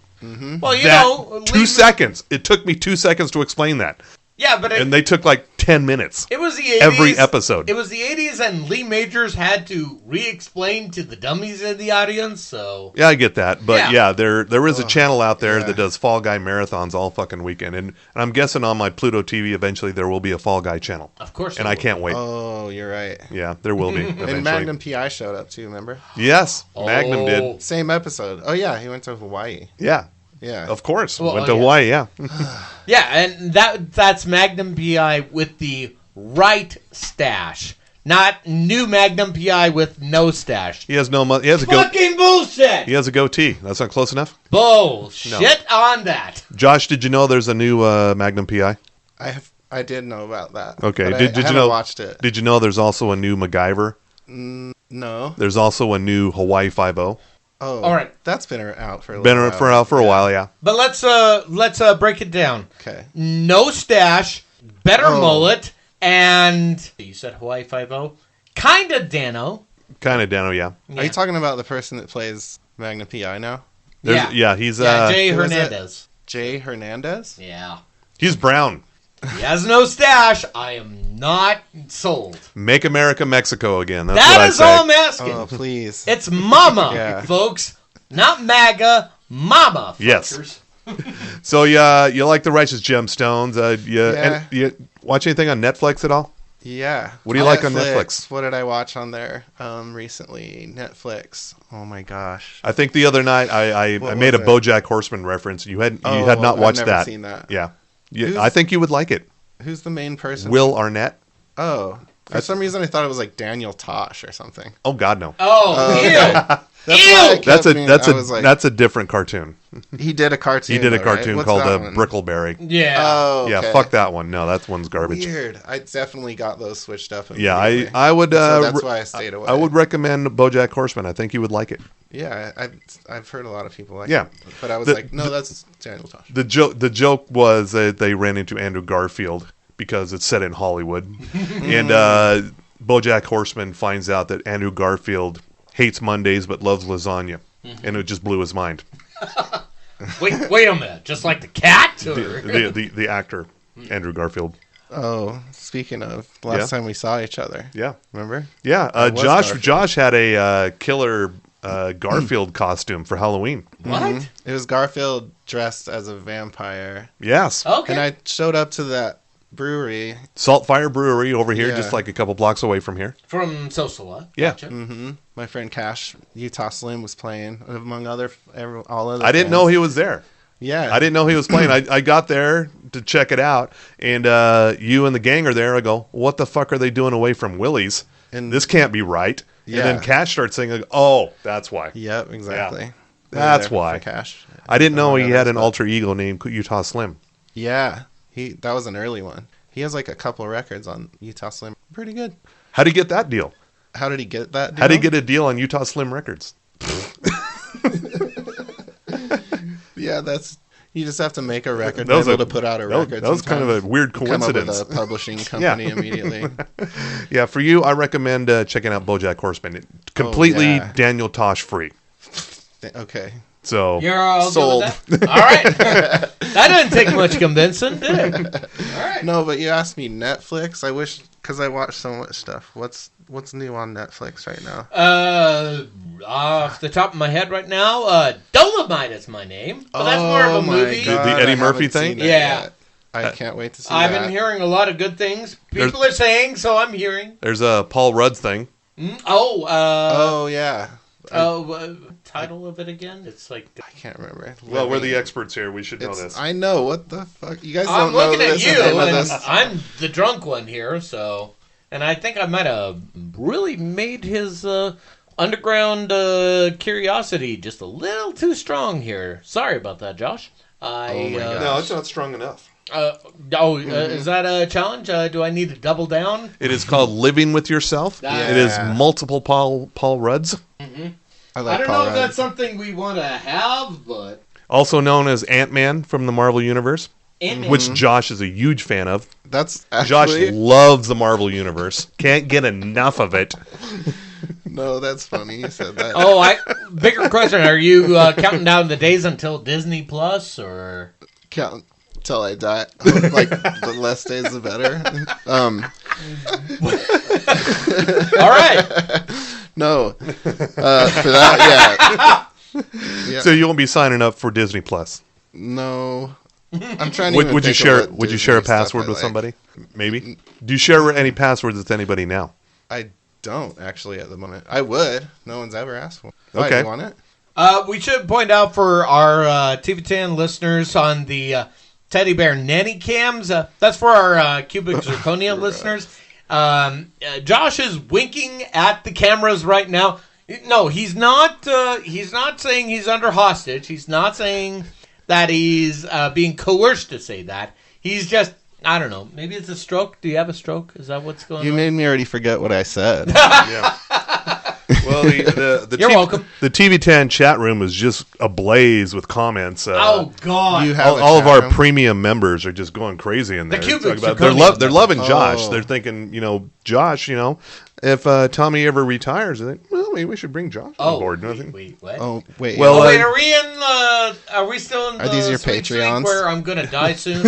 [SPEAKER 5] Well, you
[SPEAKER 4] That
[SPEAKER 5] know,
[SPEAKER 4] 2 seconds. It took me 2 seconds to explain that,
[SPEAKER 5] Yeah, but
[SPEAKER 4] and they took like 10 minutes.
[SPEAKER 5] it was the 80s.
[SPEAKER 4] every episode.
[SPEAKER 5] It was the 80s, and Lee Majors had to re-explain to the dummies in the audience. So
[SPEAKER 4] Yeah, I get that, but
[SPEAKER 5] Yeah.
[SPEAKER 4] there is a channel out there
[SPEAKER 6] yeah.
[SPEAKER 4] that does Fall Guy marathons all fucking weekend, and I'm guessing on my Pluto TV eventually there will be a Fall Guy channel,
[SPEAKER 5] of course,
[SPEAKER 4] and
[SPEAKER 5] it
[SPEAKER 4] I
[SPEAKER 5] will.
[SPEAKER 4] can't wait.
[SPEAKER 6] Oh, you're right.
[SPEAKER 4] Yeah, there will be eventually.
[SPEAKER 6] And Magnum PI showed up too, remember?
[SPEAKER 4] Yes, Magnum
[SPEAKER 5] Oh.
[SPEAKER 4] did.
[SPEAKER 6] Same episode. Oh, yeah, he went to Hawaii.
[SPEAKER 4] Yeah,
[SPEAKER 6] Yeah.
[SPEAKER 4] of course.
[SPEAKER 5] Well,
[SPEAKER 4] Went to
[SPEAKER 5] yeah.
[SPEAKER 4] Hawaii. Yeah,
[SPEAKER 5] Yeah, and that's Magnum PI with the right stash, not new Magnum PI with no stash.
[SPEAKER 4] he has no money. He has a
[SPEAKER 5] Fucking bullshit.
[SPEAKER 4] He has a goatee. That's not close enough.
[SPEAKER 5] Bullshit on that.
[SPEAKER 4] Josh, did you know there's a new Magnum PI?
[SPEAKER 6] I did know about that.
[SPEAKER 4] Okay.
[SPEAKER 6] but
[SPEAKER 4] Did
[SPEAKER 6] I
[SPEAKER 4] you
[SPEAKER 6] haven't
[SPEAKER 4] know?
[SPEAKER 6] watched it.
[SPEAKER 4] Did you know there's also a new MacGyver?
[SPEAKER 6] No.
[SPEAKER 4] There's also a new Hawaii 5-0.
[SPEAKER 6] Oh,
[SPEAKER 5] All right.
[SPEAKER 6] That's been out for a
[SPEAKER 4] Been
[SPEAKER 6] little
[SPEAKER 4] out for a while. Yeah.
[SPEAKER 5] But let's break it down.
[SPEAKER 6] Okay.
[SPEAKER 5] No stash, better
[SPEAKER 6] Oh.
[SPEAKER 5] mullet, and you said Hawaii 5-0, kinda Dano.
[SPEAKER 4] Kind of Dano. Yeah.
[SPEAKER 6] Are you talking about the person that plays Magnum PI now?
[SPEAKER 4] Yeah. He's
[SPEAKER 5] Jay
[SPEAKER 6] who is it?
[SPEAKER 5] Hernandez.
[SPEAKER 6] Jay Hernandez?
[SPEAKER 5] Yeah.
[SPEAKER 4] he's brown.
[SPEAKER 5] He has no stash. I am not sold.
[SPEAKER 4] Make America Mexico again. That's
[SPEAKER 5] That
[SPEAKER 4] what
[SPEAKER 5] is
[SPEAKER 4] I say.
[SPEAKER 5] all I'm asking.
[SPEAKER 6] Oh, please.
[SPEAKER 5] It's Mama,
[SPEAKER 6] Yeah.
[SPEAKER 5] folks. Not MAGA, Mama.
[SPEAKER 4] Yes.
[SPEAKER 5] fuckers.
[SPEAKER 4] So you like the Righteous Gemstones?
[SPEAKER 6] Yeah.
[SPEAKER 4] You watch anything on Netflix at all?
[SPEAKER 6] Yeah.
[SPEAKER 4] What do you like on Netflix?
[SPEAKER 6] What did I watch on there recently? Netflix. Oh my gosh.
[SPEAKER 4] I think the other night I
[SPEAKER 6] What
[SPEAKER 4] made a
[SPEAKER 6] was it?
[SPEAKER 4] BoJack Horseman reference. You had
[SPEAKER 6] Oh,
[SPEAKER 4] not
[SPEAKER 6] I've
[SPEAKER 4] watched
[SPEAKER 6] never
[SPEAKER 4] that.
[SPEAKER 6] seen that.
[SPEAKER 4] Yeah.
[SPEAKER 6] Who's-
[SPEAKER 4] I think you would like it.
[SPEAKER 6] Who's the main person?
[SPEAKER 4] Will Arnett?
[SPEAKER 6] Oh. For some reason I thought it was like Daniel Tosh or something.
[SPEAKER 4] Oh God, no.
[SPEAKER 5] Oh, ew.
[SPEAKER 6] That's
[SPEAKER 5] Ew!
[SPEAKER 6] why I kept I was like,
[SPEAKER 4] that's a different cartoon.
[SPEAKER 6] he did a cartoon.
[SPEAKER 4] He did a
[SPEAKER 6] though, right?
[SPEAKER 4] cartoon
[SPEAKER 6] What's
[SPEAKER 4] called
[SPEAKER 6] that one?
[SPEAKER 4] Brickleberry.
[SPEAKER 5] Yeah.
[SPEAKER 6] Oh, okay.
[SPEAKER 4] Yeah, fuck that one. No, that one's garbage.
[SPEAKER 6] Weird. I definitely got those switched up.
[SPEAKER 4] Yeah,
[SPEAKER 6] immediately.
[SPEAKER 4] I would.
[SPEAKER 6] So that's why I stayed away.
[SPEAKER 4] I would recommend BoJack Horseman. I think you would like it.
[SPEAKER 6] Yeah, I've heard a lot of people like
[SPEAKER 4] Yeah.
[SPEAKER 6] it. But I was
[SPEAKER 4] The-
[SPEAKER 6] like, no, that's Daniel Tosh.
[SPEAKER 4] The joke was that they ran into Andrew Garfield because it's set in Hollywood, and BoJack Horseman finds out that Andrew Garfield hates Mondays but loves lasagna, and it just blew his mind.
[SPEAKER 5] Wait a minute. Just like the cat? Or...
[SPEAKER 4] The actor Andrew Garfield.
[SPEAKER 6] Oh, speaking of, last
[SPEAKER 4] Yeah.
[SPEAKER 6] time we saw each other.
[SPEAKER 4] Yeah,
[SPEAKER 6] Remember?
[SPEAKER 4] yeah.
[SPEAKER 6] That was
[SPEAKER 4] Josh
[SPEAKER 6] Garfield.
[SPEAKER 4] Josh had a killer Garfield costume for Halloween.
[SPEAKER 5] What?
[SPEAKER 6] It was Garfield dressed as a vampire.
[SPEAKER 4] Yes,
[SPEAKER 5] Okay.
[SPEAKER 6] And I showed up to that brewery.
[SPEAKER 4] Saltfire Brewery over here,
[SPEAKER 6] Yeah.
[SPEAKER 4] just like a couple blocks away from here.
[SPEAKER 5] From Sosola.
[SPEAKER 4] Yeah.
[SPEAKER 5] Gotcha.
[SPEAKER 6] My friend Cash, Utah Slim, was playing, among all other
[SPEAKER 4] I didn't
[SPEAKER 6] bands.
[SPEAKER 4] know he was there.
[SPEAKER 6] Yeah.
[SPEAKER 4] I didn't know he was playing. I got there to check it out, and you and the gang are there. I go, what the fuck are they doing away from Willie's?
[SPEAKER 6] And-
[SPEAKER 4] This can't be right.
[SPEAKER 6] Yeah.
[SPEAKER 4] And then Cash starts singing, I go, oh, that's why.
[SPEAKER 6] Yep, exactly.
[SPEAKER 4] Yeah.
[SPEAKER 6] We were
[SPEAKER 4] That's
[SPEAKER 6] there
[SPEAKER 4] why.
[SPEAKER 6] for Cash.
[SPEAKER 4] I didn't know he
[SPEAKER 6] Among
[SPEAKER 4] had
[SPEAKER 6] others,
[SPEAKER 4] an
[SPEAKER 6] but-
[SPEAKER 4] alter ego named Utah Slim.
[SPEAKER 6] Yeah. That was an early one. He has like a couple of records on Utah Slim. Pretty good.
[SPEAKER 4] How'd he get that deal?
[SPEAKER 6] How did he get that?
[SPEAKER 4] How'd he
[SPEAKER 6] deal?
[SPEAKER 4] get a deal on Utah Slim Records?
[SPEAKER 6] Yeah, that's. You just have to make a record.
[SPEAKER 4] That was
[SPEAKER 6] Be able
[SPEAKER 4] a-
[SPEAKER 6] to put out a
[SPEAKER 4] that was-
[SPEAKER 6] record.
[SPEAKER 4] that was kind of a
[SPEAKER 6] sometimes.
[SPEAKER 4] weird
[SPEAKER 6] Come up
[SPEAKER 4] coincidence.
[SPEAKER 6] with a publishing company immediately.
[SPEAKER 4] Yeah, for you, I recommend checking out BoJack Horseman. Completely
[SPEAKER 6] yeah.
[SPEAKER 4] Daniel Tosh free.
[SPEAKER 6] Okay.
[SPEAKER 4] So
[SPEAKER 5] You're all
[SPEAKER 6] Sold.
[SPEAKER 5] good with that? All right. That didn't take much convincing, did it? All right.
[SPEAKER 6] No, but you asked me Netflix. I wish, because I watch so much stuff. What's new on Netflix right now?
[SPEAKER 5] Off the top of my head right now, Dolomite is my name. But that's more of a
[SPEAKER 6] Oh my
[SPEAKER 5] movie.
[SPEAKER 4] The Eddie
[SPEAKER 6] I
[SPEAKER 4] Murphy
[SPEAKER 6] haven't
[SPEAKER 4] thing?
[SPEAKER 6] seen that
[SPEAKER 5] Yeah.
[SPEAKER 6] yet. I can't wait to see
[SPEAKER 5] I've
[SPEAKER 6] that.
[SPEAKER 5] been hearing a lot of good things. People are saying, so I'm hearing.
[SPEAKER 4] There's a Paul Rudd thing.
[SPEAKER 6] Oh, yeah.
[SPEAKER 5] Title of it again? It's like...
[SPEAKER 6] I can't remember.
[SPEAKER 4] Well, we're the experts here. We should know this.
[SPEAKER 6] I know. What the fuck? You guys
[SPEAKER 5] I'm
[SPEAKER 6] don't know
[SPEAKER 5] looking at
[SPEAKER 6] this.
[SPEAKER 5] you,
[SPEAKER 6] I know
[SPEAKER 5] and
[SPEAKER 6] this.
[SPEAKER 5] I'm the drunk one here, so... And I think I might have really made his underground curiosity just a little too strong here. Sorry about that, Josh.
[SPEAKER 4] No, it's not strong enough.
[SPEAKER 5] Is that a challenge? Do I need to double down?
[SPEAKER 4] It is called Living with Yourself.
[SPEAKER 5] Yeah.
[SPEAKER 4] It is multiple Paul Rudds.
[SPEAKER 5] Mm-hmm.
[SPEAKER 6] I
[SPEAKER 5] don't
[SPEAKER 6] Paul
[SPEAKER 5] know if
[SPEAKER 6] Rudd.
[SPEAKER 5] that's something we want to have, but...
[SPEAKER 4] Also known as Ant-Man from the Marvel Universe,
[SPEAKER 5] Ant-Man.
[SPEAKER 4] which Josh is a huge fan of.
[SPEAKER 6] That's
[SPEAKER 4] Josh
[SPEAKER 6] actually...
[SPEAKER 4] loves the Marvel Universe. Can't get enough of it.
[SPEAKER 6] No, that's funny. You said that.
[SPEAKER 5] Bigger question. Are you counting down the days until Disney Plus, or...
[SPEAKER 6] Count till I die. Like, the less days, the better.
[SPEAKER 5] All right.
[SPEAKER 6] No. For that, yeah.
[SPEAKER 4] So you won't be signing up for Disney Plus.
[SPEAKER 6] No. I'm trying to
[SPEAKER 4] Would
[SPEAKER 6] even
[SPEAKER 4] you
[SPEAKER 6] think
[SPEAKER 4] share?
[SPEAKER 6] of what
[SPEAKER 4] Would you
[SPEAKER 6] Disney
[SPEAKER 4] share a
[SPEAKER 6] stuff
[SPEAKER 4] password
[SPEAKER 6] I
[SPEAKER 4] with
[SPEAKER 6] like.
[SPEAKER 4] somebody? Maybe. Do you share any passwords with anybody now?
[SPEAKER 6] I don't, actually, at the moment. I would. No one's ever asked for it. Why,
[SPEAKER 4] Okay.
[SPEAKER 6] do you want it?
[SPEAKER 5] We should point out for our TV10 listeners on the Teddy Bear Nanny Cams, that's for our Cubic Zirconia listeners. Josh is winking at the cameras right now. No, he's not saying he's under hostage. He's not saying that he's being coerced to say that. He's just, I don't know, maybe it's a stroke. Do you have a stroke? Is that what's going on?
[SPEAKER 6] You made me already forget what I said.
[SPEAKER 4] Yeah. Well, the
[SPEAKER 5] You're welcome.
[SPEAKER 4] The TV10 chat room is just ablaze with comments.
[SPEAKER 5] Oh God!
[SPEAKER 6] You have
[SPEAKER 4] all
[SPEAKER 6] a
[SPEAKER 4] of our
[SPEAKER 6] chat room?
[SPEAKER 4] premium members are just going crazy in there.
[SPEAKER 5] Cubic
[SPEAKER 4] Talking about-
[SPEAKER 5] Zirconia
[SPEAKER 4] they're loving Josh.
[SPEAKER 6] Oh.
[SPEAKER 4] They're thinking, Josh, if Tommy ever retires, they think, well, maybe we should bring Josh on board.
[SPEAKER 5] Wait, what?
[SPEAKER 6] Oh, wait.
[SPEAKER 4] Well,
[SPEAKER 5] Wait, are we still in
[SPEAKER 6] Are these your
[SPEAKER 5] sweet streak
[SPEAKER 6] Patreons?
[SPEAKER 5] where I'm gonna die soon?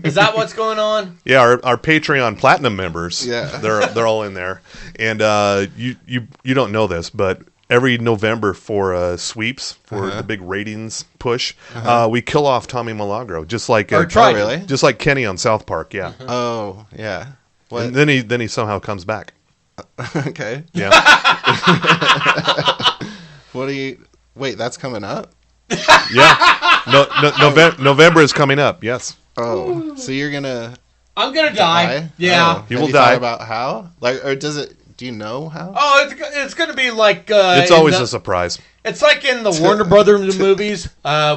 [SPEAKER 5] Is that what's going on?
[SPEAKER 4] Yeah, our Patreon Platinum members.
[SPEAKER 6] Yeah.
[SPEAKER 4] they're all in there, and you don't know this, but every November for sweeps for the big ratings push, we kill off Tommy Milagro, just like
[SPEAKER 5] Or try to.
[SPEAKER 6] really?
[SPEAKER 4] just like Kenny on South Park. Yeah,
[SPEAKER 6] Oh, yeah. What?
[SPEAKER 4] and then he somehow comes back.
[SPEAKER 6] Okay.
[SPEAKER 4] Yeah,
[SPEAKER 6] What do you... Wait, that's coming up?
[SPEAKER 4] yeah. November is coming up. Yes,
[SPEAKER 6] Oh, so you're gonna
[SPEAKER 5] I'm gonna die. Yeah.
[SPEAKER 6] Oh.
[SPEAKER 4] He
[SPEAKER 6] Have
[SPEAKER 4] will
[SPEAKER 6] you
[SPEAKER 4] die.
[SPEAKER 6] thought about how? Like, or does it... Do you know how?
[SPEAKER 5] Oh, it's gonna be like
[SPEAKER 4] it's always a surprise.
[SPEAKER 5] It's like in the Warner Brothers movies.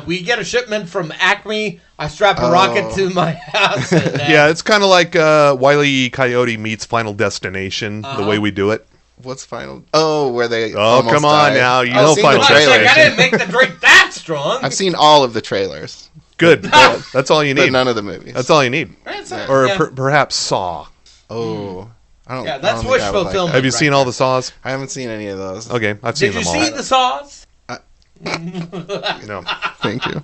[SPEAKER 5] We get a shipment from Acme. I strap a rocket to my house. And,
[SPEAKER 4] Yeah, it's kind of like Wile E. Coyote meets Final Destination. The way we do it.
[SPEAKER 6] What's Final... Oh, where they
[SPEAKER 4] Oh,
[SPEAKER 6] almost
[SPEAKER 4] come on
[SPEAKER 6] die.
[SPEAKER 4] now. You
[SPEAKER 6] I've
[SPEAKER 4] know
[SPEAKER 6] seen
[SPEAKER 4] Final
[SPEAKER 6] the
[SPEAKER 5] I was like, I
[SPEAKER 4] Destination.
[SPEAKER 5] didn't make the drink that strong.
[SPEAKER 6] I've seen all of the trailers,
[SPEAKER 4] Good. That's all you
[SPEAKER 6] but
[SPEAKER 4] need.
[SPEAKER 6] none of the movies.
[SPEAKER 4] That's all you need. Or
[SPEAKER 5] yeah.
[SPEAKER 4] perhaps Saw.
[SPEAKER 6] Oh. I don't,
[SPEAKER 5] Yeah,
[SPEAKER 6] I
[SPEAKER 5] that's
[SPEAKER 6] don't think
[SPEAKER 5] wish
[SPEAKER 6] I would like
[SPEAKER 5] fulfillment.
[SPEAKER 6] that.
[SPEAKER 4] Have you
[SPEAKER 5] Right
[SPEAKER 4] seen all the Saws?
[SPEAKER 6] I haven't seen any of those.
[SPEAKER 4] Okay, I've seen
[SPEAKER 5] Did you
[SPEAKER 4] them all.
[SPEAKER 5] see the sauce?
[SPEAKER 4] No.
[SPEAKER 6] Thank you.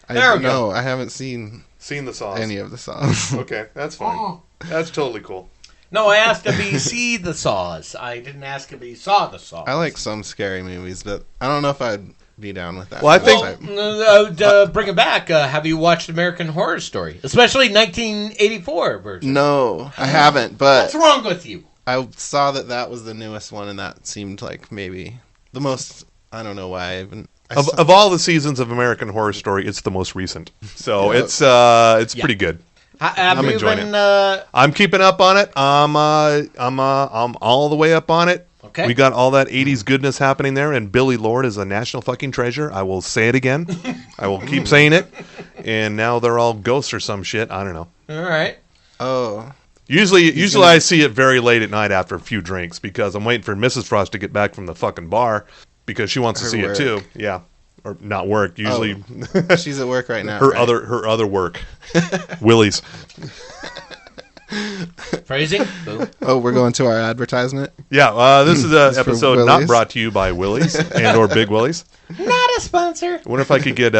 [SPEAKER 5] There we go.
[SPEAKER 6] No, I haven't seen
[SPEAKER 4] Seen the Saws.
[SPEAKER 6] any of the songs.
[SPEAKER 4] Okay, that's fine. That's totally cool.
[SPEAKER 5] No, I asked if he see the saws. I didn't ask if he saw the saws.
[SPEAKER 6] I like some scary movies, but I don't know if I'd be down with that.
[SPEAKER 4] Well, I think-
[SPEAKER 5] Bring it back. Have you watched American Horror Story, especially 1984 version?
[SPEAKER 6] No, I haven't, but
[SPEAKER 5] What's wrong with you?
[SPEAKER 6] I saw that was the newest one, and that seemed like maybe the most. I don't know why I haven't.
[SPEAKER 4] Of all the seasons of American Horror Story, it's the most recent. So
[SPEAKER 6] Yeah.
[SPEAKER 4] it's pretty good.
[SPEAKER 5] Have
[SPEAKER 4] I'm
[SPEAKER 5] you
[SPEAKER 4] enjoying
[SPEAKER 5] been?
[SPEAKER 4] I'm keeping up on it. I'm all the way up on it.
[SPEAKER 5] Okay.
[SPEAKER 4] We got all that 80s goodness happening there, and Billy Lord is a national fucking treasure. I will say it again. I will keep saying it. And now they're all ghosts or some shit. I don't know.
[SPEAKER 5] All right.
[SPEAKER 6] Oh,
[SPEAKER 4] Usually I see it very late at night after a few drinks because I'm waiting for Mrs. Frost to get back from the fucking bar because she wants to
[SPEAKER 6] Her
[SPEAKER 4] see
[SPEAKER 6] work.
[SPEAKER 4] it too. Yeah. Or not work. Usually
[SPEAKER 6] she's at work right now.
[SPEAKER 4] her
[SPEAKER 6] right?
[SPEAKER 4] other work. Willie's.
[SPEAKER 5] Phrasing. Boom.
[SPEAKER 6] Oh, we're going to our advertisement.
[SPEAKER 4] Yeah, this is an
[SPEAKER 6] for
[SPEAKER 4] episode not
[SPEAKER 6] Willie's.
[SPEAKER 4] brought to you by Willie's and or Big Willie's.
[SPEAKER 5] Not a sponsor.
[SPEAKER 4] I wonder if I could get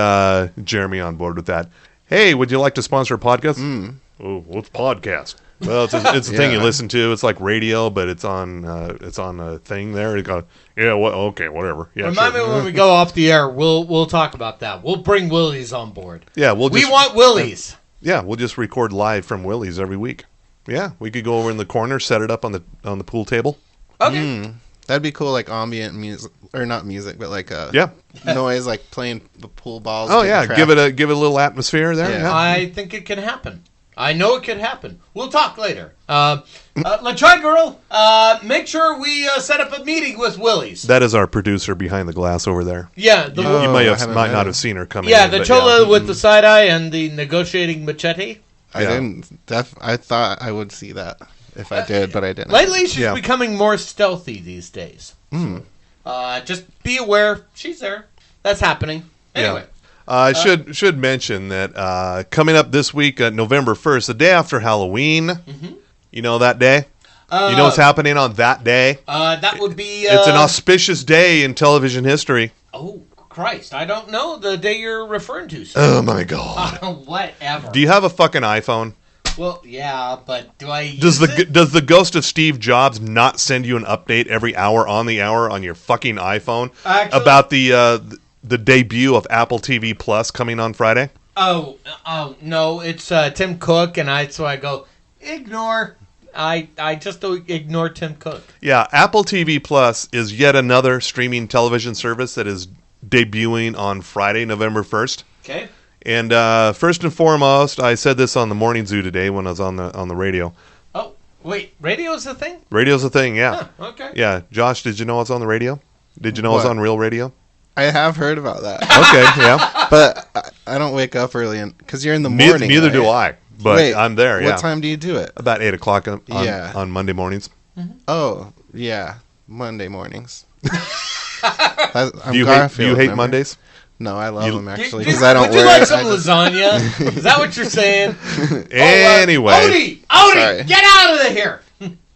[SPEAKER 4] Jeremy on board with that. Hey, would you like to sponsor a podcast? Oh, what's podcast? Well, it's a thing you
[SPEAKER 6] Yeah.
[SPEAKER 4] listen to. It's like radio, but it's on a thing there. You go, yeah, okay, whatever. Yeah,
[SPEAKER 5] Remind
[SPEAKER 4] sure.
[SPEAKER 5] me when we go off the air. We'll talk about that. We'll bring Willies on board.
[SPEAKER 4] Yeah,
[SPEAKER 5] We want Willies.
[SPEAKER 4] Yeah, we'll just record live from Willie's every week. Yeah, we could go over in the corner, set it up on the pool table.
[SPEAKER 5] Okay.
[SPEAKER 6] That'd be cool, like ambient music, or not music, but like noise, like playing the pool balls.
[SPEAKER 4] Oh yeah, give it a little atmosphere there.
[SPEAKER 6] Yeah.
[SPEAKER 4] Yeah.
[SPEAKER 5] I think it can happen. I know it can happen. We'll talk later. La Try Girl, make sure we set up a meeting with Willie's.
[SPEAKER 4] That is our producer behind the glass over there.
[SPEAKER 5] Yeah,
[SPEAKER 4] You might
[SPEAKER 6] haven't
[SPEAKER 4] not
[SPEAKER 6] met
[SPEAKER 4] have seen her coming.
[SPEAKER 5] yeah,
[SPEAKER 4] in,
[SPEAKER 5] the
[SPEAKER 4] but
[SPEAKER 5] chola with the side eye and the negotiating machete.
[SPEAKER 6] I didn't. I thought I would see that if I did, but I didn't.
[SPEAKER 5] Lately, she's
[SPEAKER 4] Yeah.
[SPEAKER 5] becoming more stealthy these days. Just be aware, she's there. That's happening. Anyway.
[SPEAKER 4] I should mention that coming up this week, November 1st, the day after Halloween. You know that day. You know what's happening on that day?
[SPEAKER 5] That would be.
[SPEAKER 4] It's an auspicious day in television history.
[SPEAKER 5] Oh Christ! I don't know the day you're referring to. Sir.
[SPEAKER 4] Oh my god!
[SPEAKER 5] Whatever.
[SPEAKER 4] Do you have a fucking iPhone?
[SPEAKER 5] Well, yeah, but do I?
[SPEAKER 4] Does
[SPEAKER 5] use it?
[SPEAKER 4] the ghost of Steve Jobs not send you an update every hour on the hour on your fucking iPhone
[SPEAKER 5] Actually-
[SPEAKER 4] about the debut of Apple TV Plus coming on Friday?
[SPEAKER 5] Oh no! It's Tim Cook, and so I go ignore. I just don't ignore Tim Cook.
[SPEAKER 4] Yeah, Apple TV Plus is yet another streaming television service that is debuting on Friday, November 1st.
[SPEAKER 5] Okay.
[SPEAKER 4] And first and foremost, I said this on the Morning Zoo today when I was on the radio.
[SPEAKER 5] Oh wait, radio's the thing?
[SPEAKER 4] Radio's a thing, yeah.
[SPEAKER 5] Huh, okay.
[SPEAKER 4] Yeah, Josh, did you know it's on the radio? Did you know it's
[SPEAKER 6] What?
[SPEAKER 4] on Real Radio?
[SPEAKER 6] I have heard about that,
[SPEAKER 4] Okay, yeah.
[SPEAKER 6] but I don't wake up early because you're in the morning.
[SPEAKER 4] Neither
[SPEAKER 6] right?
[SPEAKER 4] do I, but
[SPEAKER 6] Wait,
[SPEAKER 4] I'm there, yeah.
[SPEAKER 6] What time do you do it?
[SPEAKER 4] About 8 o'clock
[SPEAKER 6] Yeah.
[SPEAKER 4] on Monday mornings.
[SPEAKER 6] Oh, yeah, Monday mornings. I'm
[SPEAKER 4] Do you
[SPEAKER 6] Garfield,
[SPEAKER 4] hate
[SPEAKER 6] remember?
[SPEAKER 4] Mondays?
[SPEAKER 6] No, I love them actually
[SPEAKER 5] Do-
[SPEAKER 6] because I don't
[SPEAKER 5] Would you
[SPEAKER 6] wear
[SPEAKER 5] like
[SPEAKER 6] it.
[SPEAKER 5] some
[SPEAKER 6] I just-
[SPEAKER 5] lasagna? Is that what you're saying?
[SPEAKER 4] Anyway,
[SPEAKER 5] Odie,
[SPEAKER 6] Sorry.
[SPEAKER 5] get out of here!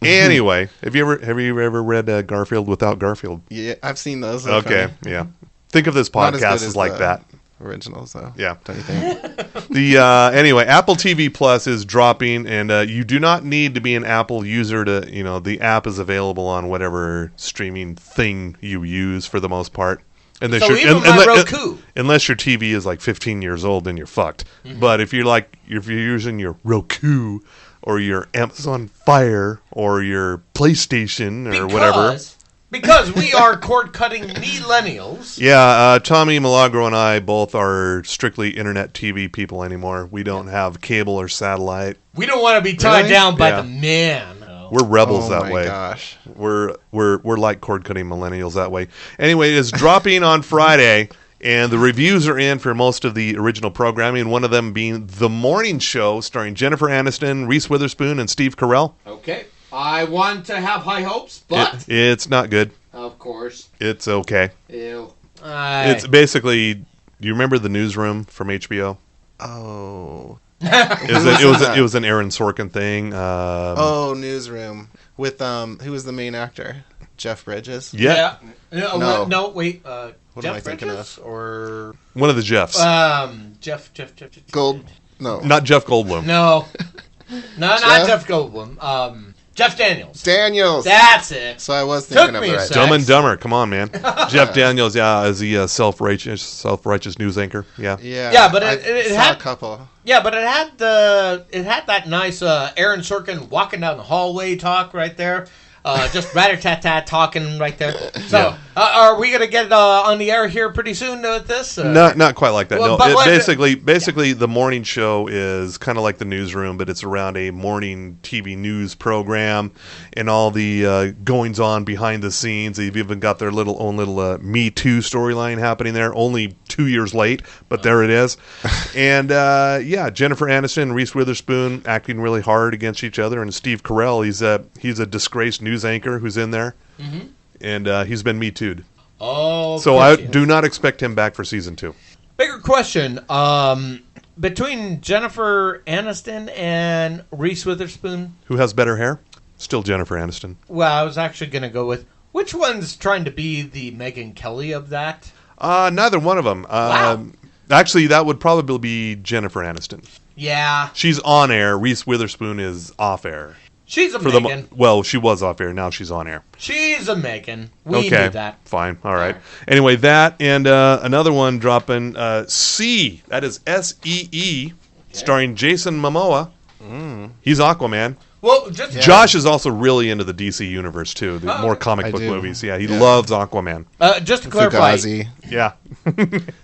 [SPEAKER 4] anyway, have you ever read Garfield without Garfield?
[SPEAKER 6] Yeah, I've seen those. They're
[SPEAKER 4] Okay,
[SPEAKER 6] funny.
[SPEAKER 4] yeah. Think of this
[SPEAKER 6] Not as
[SPEAKER 4] podcast
[SPEAKER 6] good
[SPEAKER 4] as
[SPEAKER 6] as
[SPEAKER 4] like
[SPEAKER 6] the
[SPEAKER 4] that.
[SPEAKER 6] Originals, though.
[SPEAKER 4] Yeah.
[SPEAKER 6] Don't you think?
[SPEAKER 4] Anyway, Apple TV Plus is dropping, and you do not need to be an Apple user to, the app is available on whatever streaming thing you use for the most part. And
[SPEAKER 5] So even my Roku.
[SPEAKER 4] unless your TV is like 15 years old, then you're fucked. But if you're using your Roku or your Amazon Fire or your PlayStation or whatever.
[SPEAKER 5] Because we are cord-cutting millennials.
[SPEAKER 4] Yeah, Tommy Milagro and I both are strictly internet TV people anymore. We don't have cable or satellite.
[SPEAKER 5] We don't want to be tied
[SPEAKER 6] Really?
[SPEAKER 5] down by
[SPEAKER 4] Yeah.
[SPEAKER 5] the man.
[SPEAKER 4] We're rebels
[SPEAKER 6] Oh
[SPEAKER 4] that
[SPEAKER 6] my
[SPEAKER 4] way.
[SPEAKER 6] gosh.
[SPEAKER 4] We're like cord cutting millennials that way. Anyway, it's dropping on Friday, and the reviews are in for most of the original programming. One of them being The Morning Show, starring Jennifer Aniston, Reese Witherspoon, and Steve Carell.
[SPEAKER 5] Okay. I want to have high hopes, but...
[SPEAKER 4] It's not good.
[SPEAKER 5] Of course.
[SPEAKER 4] It's okay.
[SPEAKER 5] Ew.
[SPEAKER 4] It's basically. Do you remember The Newsroom from HBO?
[SPEAKER 6] Oh.
[SPEAKER 4] It was an Aaron Sorkin thing.
[SPEAKER 6] Oh, Newsroom. With, who was the main actor? Jeff Bridges?
[SPEAKER 4] Yeah,
[SPEAKER 5] No, wait.
[SPEAKER 6] What
[SPEAKER 5] Jeff
[SPEAKER 6] am I thinking
[SPEAKER 5] Bridges? Or...
[SPEAKER 4] one of the Jeffs.
[SPEAKER 5] Jeff.
[SPEAKER 6] Gold? No.
[SPEAKER 4] Not Jeff Goldblum.
[SPEAKER 5] No. Not Jeff Goldblum. Jeff Daniels.
[SPEAKER 6] Daniels!
[SPEAKER 5] That's it.
[SPEAKER 6] So I was thinking
[SPEAKER 5] Took
[SPEAKER 6] of
[SPEAKER 5] me
[SPEAKER 6] the
[SPEAKER 5] a
[SPEAKER 6] right.
[SPEAKER 5] sec.
[SPEAKER 4] Dumb and Dumber. Come on, man. Jeff Daniels, yeah, as the self-righteous news anchor. Yeah.
[SPEAKER 6] Yeah,
[SPEAKER 5] but
[SPEAKER 6] I
[SPEAKER 5] it
[SPEAKER 6] saw
[SPEAKER 5] had-
[SPEAKER 6] a couple.
[SPEAKER 5] Yeah, but it had that nice Aaron Sorkin walking down the hallway talk right there. Just rat-a-tat-tat talking right there. So, are we gonna get on the air here pretty soon with this?
[SPEAKER 4] Not quite like that.
[SPEAKER 5] Well,
[SPEAKER 4] No,
[SPEAKER 5] but what-
[SPEAKER 4] basically, the morning show is kind of like the newsroom, but it's around a morning TV news program and all the goings on behind the scenes. They've even got their own little Me Too storyline happening there. Only 2 years late, but there it is. And Jennifer Aniston and Reese Witherspoon acting really hard against each other, and Steve Carell, he's a disgraced news anchor who's in there, and he's been Me Too'd.
[SPEAKER 5] Oh,
[SPEAKER 4] So I do not expect him back for season 2.
[SPEAKER 5] Bigger question. Between Jennifer Aniston and Reese Witherspoon,
[SPEAKER 4] Who has better hair? Still Jennifer Aniston.
[SPEAKER 5] well, I was actually going to go with which one's trying to be the Megyn Kelly of that?
[SPEAKER 4] Neither one of them.
[SPEAKER 5] Wow.
[SPEAKER 4] Actually, that would probably be Jennifer Aniston.
[SPEAKER 5] Yeah,
[SPEAKER 4] She's on air. Reese Witherspoon is off air.
[SPEAKER 5] she's a
[SPEAKER 4] For
[SPEAKER 5] Megyn.
[SPEAKER 4] she was off air. Now she's on air.
[SPEAKER 5] She's a Megyn. We
[SPEAKER 4] Okay,
[SPEAKER 5] knew that.
[SPEAKER 4] fine. All right. Anyway, that and another one dropping. C. That is SEE. starring Jason Momoa. He's Aquaman.
[SPEAKER 5] Well, just
[SPEAKER 4] Josh is also really into the DC universe too, the more comic book
[SPEAKER 6] do.
[SPEAKER 4] movies. Yeah, he loves Aquaman.
[SPEAKER 5] just to clarify,
[SPEAKER 6] Fugazi.
[SPEAKER 4] Yeah.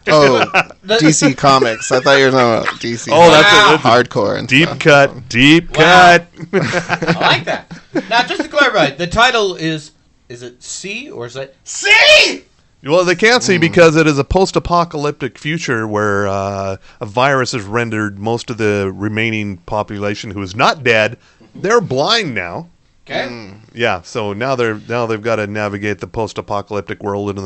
[SPEAKER 6] Oh, DC Comics. I thought you were talking about DC.
[SPEAKER 4] Oh, that's
[SPEAKER 6] hardcore and
[SPEAKER 4] deep
[SPEAKER 6] stuff.
[SPEAKER 4] cut, deep
[SPEAKER 5] Wow.
[SPEAKER 4] cut.
[SPEAKER 5] I like that. Now, just to clarify, the title is it C or is it C?
[SPEAKER 4] Well, they can't see because it is a post-apocalyptic future where a virus has rendered most of the remaining population who is not dead. They're blind now.
[SPEAKER 5] Okay.
[SPEAKER 4] Yeah, so now they've got to navigate the post-apocalyptic world in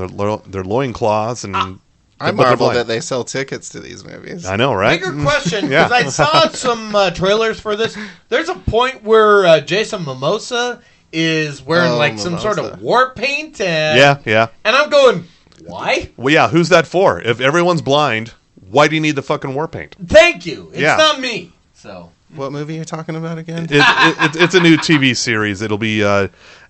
[SPEAKER 4] their loincloths and.
[SPEAKER 6] I
[SPEAKER 4] but they're
[SPEAKER 6] marvel
[SPEAKER 4] blind.
[SPEAKER 6] that they sell tickets to these movies.
[SPEAKER 4] I know, right?
[SPEAKER 5] Bigger question,
[SPEAKER 4] Yeah.
[SPEAKER 5] because I saw some trailers for this. There's a point where Jason Momoa is wearing some sort of war paint. And,
[SPEAKER 4] Yeah.
[SPEAKER 5] And I'm going, why?
[SPEAKER 4] Well, yeah, who's that for? If everyone's blind, why do you need the fucking war paint?
[SPEAKER 5] Thank you. It's
[SPEAKER 4] Yeah.
[SPEAKER 5] not me. So.
[SPEAKER 6] What movie are you talking about again?
[SPEAKER 4] It's a new TV series. It'll be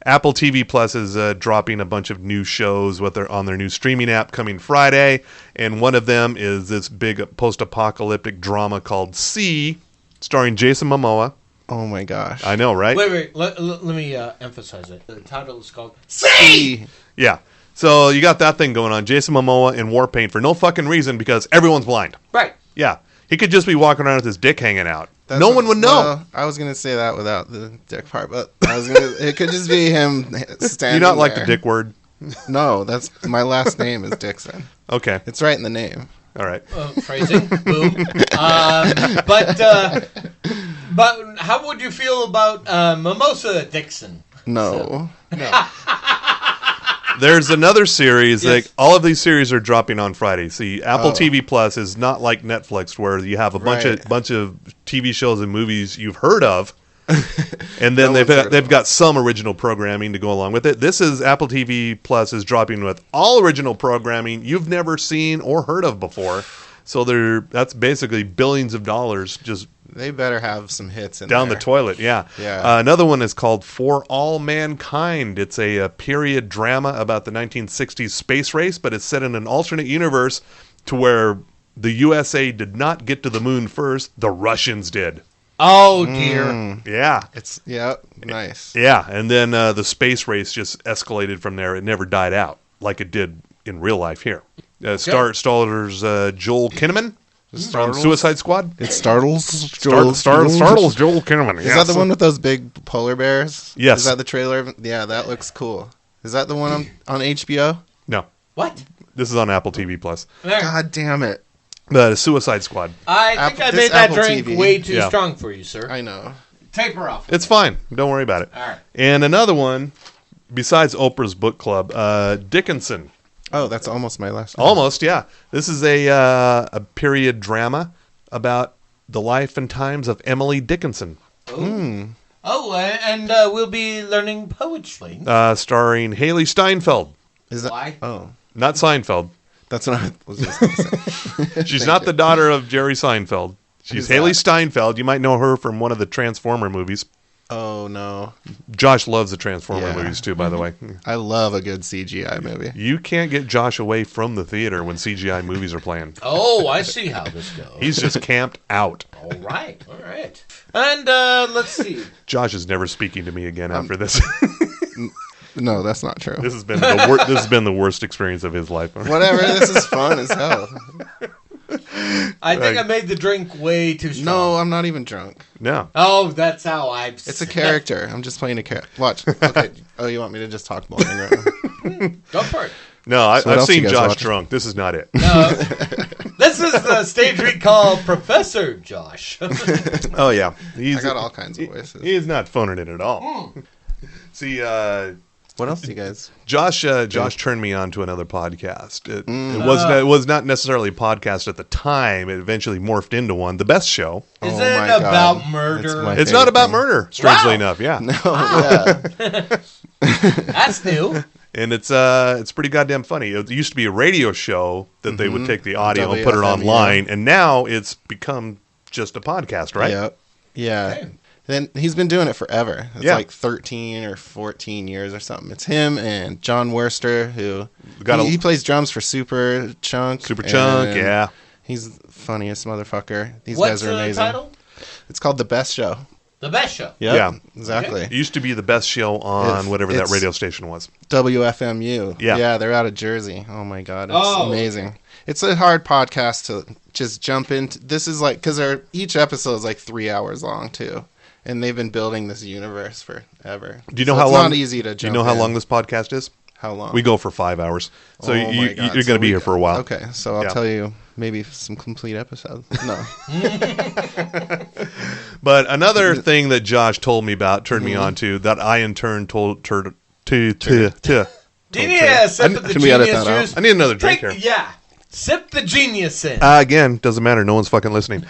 [SPEAKER 4] Apple TV Plus is dropping a bunch of new shows on their new streaming app coming Friday, and one of them is this big post-apocalyptic drama called C, starring Jason Momoa.
[SPEAKER 6] Oh my gosh.
[SPEAKER 4] I know, right?
[SPEAKER 5] Wait. Let me emphasize it. The title is called
[SPEAKER 6] C.
[SPEAKER 4] Yeah. So you got that thing going on, Jason Momoa in war paint for no fucking reason because everyone's blind.
[SPEAKER 5] Right.
[SPEAKER 4] Yeah. He could just be walking around with his dick hanging out. No one would know.
[SPEAKER 6] Well, I was gonna say that without the dick part, but it could just be him standing.
[SPEAKER 4] You not like
[SPEAKER 6] there.
[SPEAKER 4] the dick word?
[SPEAKER 6] No, that's my last name is Dixon.
[SPEAKER 4] Okay.
[SPEAKER 6] It's right in the name.
[SPEAKER 4] All right.
[SPEAKER 5] Phrasing. Boom. But how would you feel about Mimosa Dixon?
[SPEAKER 6] No.
[SPEAKER 4] There's another series.
[SPEAKER 5] Yes.
[SPEAKER 4] Like all of these series are dropping on Friday. See, Apple TV Plus is not like Netflix, where you have a bunch of TV shows and movies you've heard of, and then they've got some original programming to go along with it. This is Apple TV Plus is dropping with all original programming you've never seen or heard of before. So that's basically billions of dollars just
[SPEAKER 6] They better have some hits in
[SPEAKER 4] down
[SPEAKER 6] there.
[SPEAKER 4] the toilet. Yeah. Another one is called For All Mankind. It's a period drama about the 1960s space race, but it's set in an alternate universe to where the USA did not get to the moon first. The Russians did.
[SPEAKER 5] Oh, dear.
[SPEAKER 4] Yeah.
[SPEAKER 6] Nice.
[SPEAKER 4] Yeah. And then the space race just escalated from there. It never died out like it did in real life here. Stars Joel Kinnaman from Suicide Squad.
[SPEAKER 6] It startles
[SPEAKER 4] Startles Joel Kinnaman.
[SPEAKER 6] Is that the one with those big polar bears?
[SPEAKER 4] Yes.
[SPEAKER 6] Is that the trailer? Yeah, that looks cool. Is that the one on HBO?
[SPEAKER 4] No.
[SPEAKER 5] What?
[SPEAKER 4] This is on Apple TV Plus.
[SPEAKER 5] There.
[SPEAKER 6] God damn it.
[SPEAKER 4] The Suicide Squad.
[SPEAKER 5] I think I
[SPEAKER 6] This
[SPEAKER 5] made that
[SPEAKER 6] Apple
[SPEAKER 5] drink
[SPEAKER 6] TV.
[SPEAKER 5] way too
[SPEAKER 4] Yeah.
[SPEAKER 5] strong for you, sir.
[SPEAKER 6] I know.
[SPEAKER 5] Taper off.
[SPEAKER 4] It's fine. Don't worry about it.
[SPEAKER 5] All right.
[SPEAKER 4] And another one, besides Oprah's book club, Dickinson.
[SPEAKER 6] Oh, that's almost my last name.
[SPEAKER 4] Almost, yeah. This is a period drama about the life and times of Emily Dickinson,
[SPEAKER 5] Oh, and we'll be learning poetry.
[SPEAKER 4] starring Haley Steinfeld.
[SPEAKER 6] Is that?
[SPEAKER 5] Why?
[SPEAKER 6] Oh,
[SPEAKER 4] Not Seinfeld.
[SPEAKER 6] that's what I was just going to say.
[SPEAKER 4] She's not the daughter of Jerry Seinfeld. She's
[SPEAKER 6] Who's
[SPEAKER 4] Haley
[SPEAKER 6] that?
[SPEAKER 4] Steinfeld. You might know her from one of the Transformer movies.
[SPEAKER 6] Oh, no.
[SPEAKER 4] Josh loves the Transformer
[SPEAKER 6] Yeah.
[SPEAKER 4] movies too, by the way.
[SPEAKER 6] I love a good CGI movie.
[SPEAKER 4] You can't get Josh away from the theater when CGI movies are playing.
[SPEAKER 5] Oh, I see how this goes.
[SPEAKER 4] He's just camped out.
[SPEAKER 5] All right. And let's see.
[SPEAKER 4] Josh is never speaking to me again after this.
[SPEAKER 6] No, that's not true.
[SPEAKER 4] This has been the worst experience of his life.
[SPEAKER 6] Whatever, this is fun as hell.
[SPEAKER 5] I think I made the drink way too strong.
[SPEAKER 6] No, I'm not even drunk.
[SPEAKER 4] No.
[SPEAKER 5] Oh, that's how I...
[SPEAKER 6] It's a character. I'm just playing a character. Watch. Okay. Oh, you want me to just talk boring right now?
[SPEAKER 5] Go for it.
[SPEAKER 4] No,
[SPEAKER 6] So what
[SPEAKER 4] I've
[SPEAKER 6] else you
[SPEAKER 4] seen
[SPEAKER 6] guys
[SPEAKER 4] Josh
[SPEAKER 6] watch?
[SPEAKER 4] drunk. This is not it.
[SPEAKER 5] No. This is the stage we call Professor Josh.
[SPEAKER 4] Oh, yeah.
[SPEAKER 6] I got all kinds of voices.
[SPEAKER 4] He's not phoning it at all. See,
[SPEAKER 6] What else do you guys?
[SPEAKER 4] Josh turned me on to another podcast. It was not necessarily a podcast at the time. It eventually morphed into one. The Best Show.
[SPEAKER 5] Is
[SPEAKER 6] Oh
[SPEAKER 5] it
[SPEAKER 6] my God.
[SPEAKER 5] about murder?
[SPEAKER 6] my
[SPEAKER 4] It's not
[SPEAKER 6] favorite
[SPEAKER 4] about
[SPEAKER 6] thing.
[SPEAKER 4] murder, strangely
[SPEAKER 5] Wow.
[SPEAKER 4] enough. Yeah.
[SPEAKER 6] Yeah.
[SPEAKER 5] That's new.
[SPEAKER 4] And it's pretty goddamn funny. It used to be a radio show that they would take the audio and put it
[SPEAKER 6] WFM,
[SPEAKER 4] online, and now it's become just a podcast, right?
[SPEAKER 6] Yep. Yeah.
[SPEAKER 5] Okay.
[SPEAKER 6] Then he's been doing it forever. It's
[SPEAKER 4] Yeah.
[SPEAKER 6] like 13 or 14 years or something. It's him and John Worster, who
[SPEAKER 4] Got a-
[SPEAKER 6] he plays drums for Super Chunk.
[SPEAKER 4] Super Chunk,
[SPEAKER 6] and
[SPEAKER 4] yeah.
[SPEAKER 6] He's the funniest motherfucker. These
[SPEAKER 5] What's
[SPEAKER 6] guys are
[SPEAKER 5] the
[SPEAKER 6] amazing.
[SPEAKER 5] title?
[SPEAKER 6] It's called The Best Show.
[SPEAKER 5] The Best Show.
[SPEAKER 6] Yep,
[SPEAKER 4] Yeah.
[SPEAKER 6] exactly.
[SPEAKER 4] It used to be the best show on whatever that
[SPEAKER 6] it's-
[SPEAKER 4] radio station was.
[SPEAKER 6] WFMU.
[SPEAKER 4] Yeah.
[SPEAKER 6] Yeah, they're out of Jersey. Oh my God. It's
[SPEAKER 5] Oh.
[SPEAKER 6] amazing. It's a hard podcast to just jump into. This is like, because each episode is like 3 hours long too. And they've been building this universe forever.
[SPEAKER 4] Do you know
[SPEAKER 6] So
[SPEAKER 4] how
[SPEAKER 6] it's
[SPEAKER 4] long?
[SPEAKER 6] not easy to jump
[SPEAKER 4] Do you know how
[SPEAKER 6] in.
[SPEAKER 4] long this podcast is?
[SPEAKER 6] How long?
[SPEAKER 4] We go for 5 hours, so
[SPEAKER 6] Oh
[SPEAKER 4] you're
[SPEAKER 6] my God.
[SPEAKER 4] going
[SPEAKER 6] So
[SPEAKER 4] to be
[SPEAKER 6] we
[SPEAKER 4] here for a while.
[SPEAKER 6] Okay, so I'll
[SPEAKER 4] Yeah.
[SPEAKER 6] tell you maybe some complete episodes. No.
[SPEAKER 4] But another thing that Josh told me about, turned
[SPEAKER 6] Mm-hmm.
[SPEAKER 4] me on to, that I in turn told to.
[SPEAKER 5] Do you need a sip of the
[SPEAKER 6] Can we edit
[SPEAKER 5] genius
[SPEAKER 6] that out?
[SPEAKER 5] juice?
[SPEAKER 4] I need another drink here.
[SPEAKER 5] Yeah. Sip the genius in.
[SPEAKER 4] Again, doesn't matter. No one's fucking listening.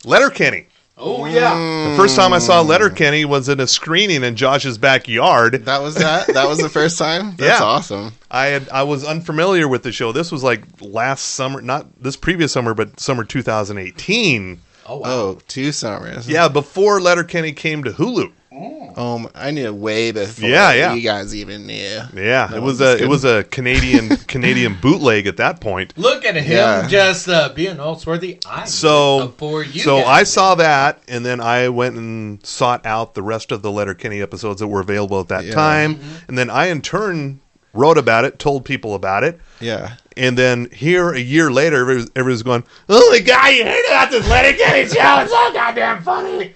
[SPEAKER 4] Letterkenny.
[SPEAKER 5] Oh, yeah.
[SPEAKER 4] The first time I saw Letterkenny was in a screening in Josh's backyard.
[SPEAKER 6] That was the first time? That's
[SPEAKER 4] Yeah.
[SPEAKER 6] awesome.
[SPEAKER 4] I was unfamiliar with the show. This was like last summer, not this previous summer, but summer 2018.
[SPEAKER 5] Oh, wow.
[SPEAKER 6] Oh, 2 summers.
[SPEAKER 4] Yeah, before Letterkenny came to Hulu.
[SPEAKER 6] I knew way before
[SPEAKER 4] Yeah.
[SPEAKER 6] you guys even knew.
[SPEAKER 4] Yeah,
[SPEAKER 6] That
[SPEAKER 4] it was
[SPEAKER 6] was
[SPEAKER 4] a Canadian bootleg at that point.
[SPEAKER 5] Look at him
[SPEAKER 6] Yeah.
[SPEAKER 5] just being all swarthy.
[SPEAKER 4] So
[SPEAKER 5] you
[SPEAKER 4] so
[SPEAKER 5] guys
[SPEAKER 4] I
[SPEAKER 5] did.
[SPEAKER 4] saw that, and then I went and sought out the rest of the Letterkenny episodes that were available at that
[SPEAKER 6] Yeah.
[SPEAKER 4] time, and then I in turn wrote about it, told people about it.
[SPEAKER 6] Yeah.
[SPEAKER 4] And then here, a year later, everybody's going, "Oh my God, you heard about this Letterkenny show? It's so goddamn funny!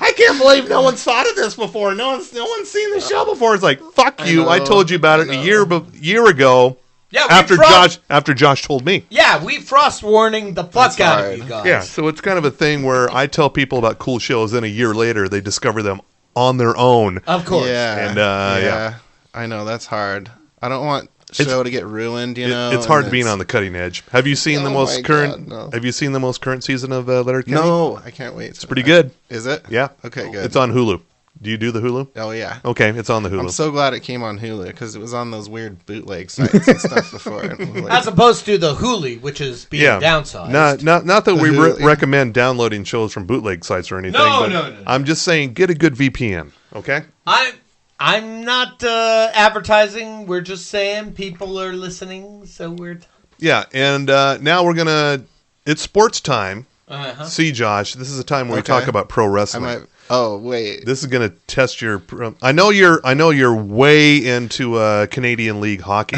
[SPEAKER 4] I can't believe no one's thought of this before. No one's seen the show before." It's like, fuck you! I
[SPEAKER 6] know,
[SPEAKER 4] told you about it
[SPEAKER 6] I
[SPEAKER 4] a
[SPEAKER 6] know.
[SPEAKER 4] year ago.
[SPEAKER 5] Yeah,
[SPEAKER 4] After Josh told me.
[SPEAKER 5] Yeah, we frost warning the fuck
[SPEAKER 6] That's
[SPEAKER 5] out
[SPEAKER 6] hard.
[SPEAKER 5] of you guys.
[SPEAKER 4] Yeah, so it's kind of a thing where I tell people about cool shows, then a year later they discover them on their own.
[SPEAKER 5] Of course.
[SPEAKER 6] Yeah.
[SPEAKER 4] And, yeah.
[SPEAKER 6] I know, that's hard. I don't want show to get ruined, you know.
[SPEAKER 4] It's hard
[SPEAKER 6] and
[SPEAKER 4] being on the cutting edge. Have you seen the
[SPEAKER 6] Oh
[SPEAKER 4] most
[SPEAKER 6] my
[SPEAKER 4] current?
[SPEAKER 6] God, no.
[SPEAKER 4] Have you seen the most current season of Letterkenny?
[SPEAKER 6] No, I can't wait.
[SPEAKER 4] it's pretty good.
[SPEAKER 6] Is it?
[SPEAKER 4] Yeah.
[SPEAKER 6] Okay, good.
[SPEAKER 4] It's on Hulu. Do you do the Hulu?
[SPEAKER 6] Oh, yeah.
[SPEAKER 4] Okay, it's on the Hulu.
[SPEAKER 6] I'm so glad it came on Hulu because it was on those weird bootleg sites and stuff before. It was like-
[SPEAKER 5] As opposed to the Huli, which is being downsized.
[SPEAKER 4] Not that we
[SPEAKER 6] Hulu.
[SPEAKER 4] recommend downloading shows from bootleg sites or anything.
[SPEAKER 5] No,
[SPEAKER 4] but
[SPEAKER 5] no.
[SPEAKER 4] I'm just saying, get a good VPN. Okay.
[SPEAKER 5] I'm not advertising. We're just saying people are listening, so we're...
[SPEAKER 4] Yeah, and now we're gonna. It's sports time.
[SPEAKER 5] Uh-huh.
[SPEAKER 4] See, Josh, this is a time where we
[SPEAKER 6] Okay.
[SPEAKER 4] talk about pro
[SPEAKER 6] I
[SPEAKER 4] wrestling.
[SPEAKER 6] might. Oh, wait.
[SPEAKER 4] This is going to test your. I know you're way into Canadian League hockey,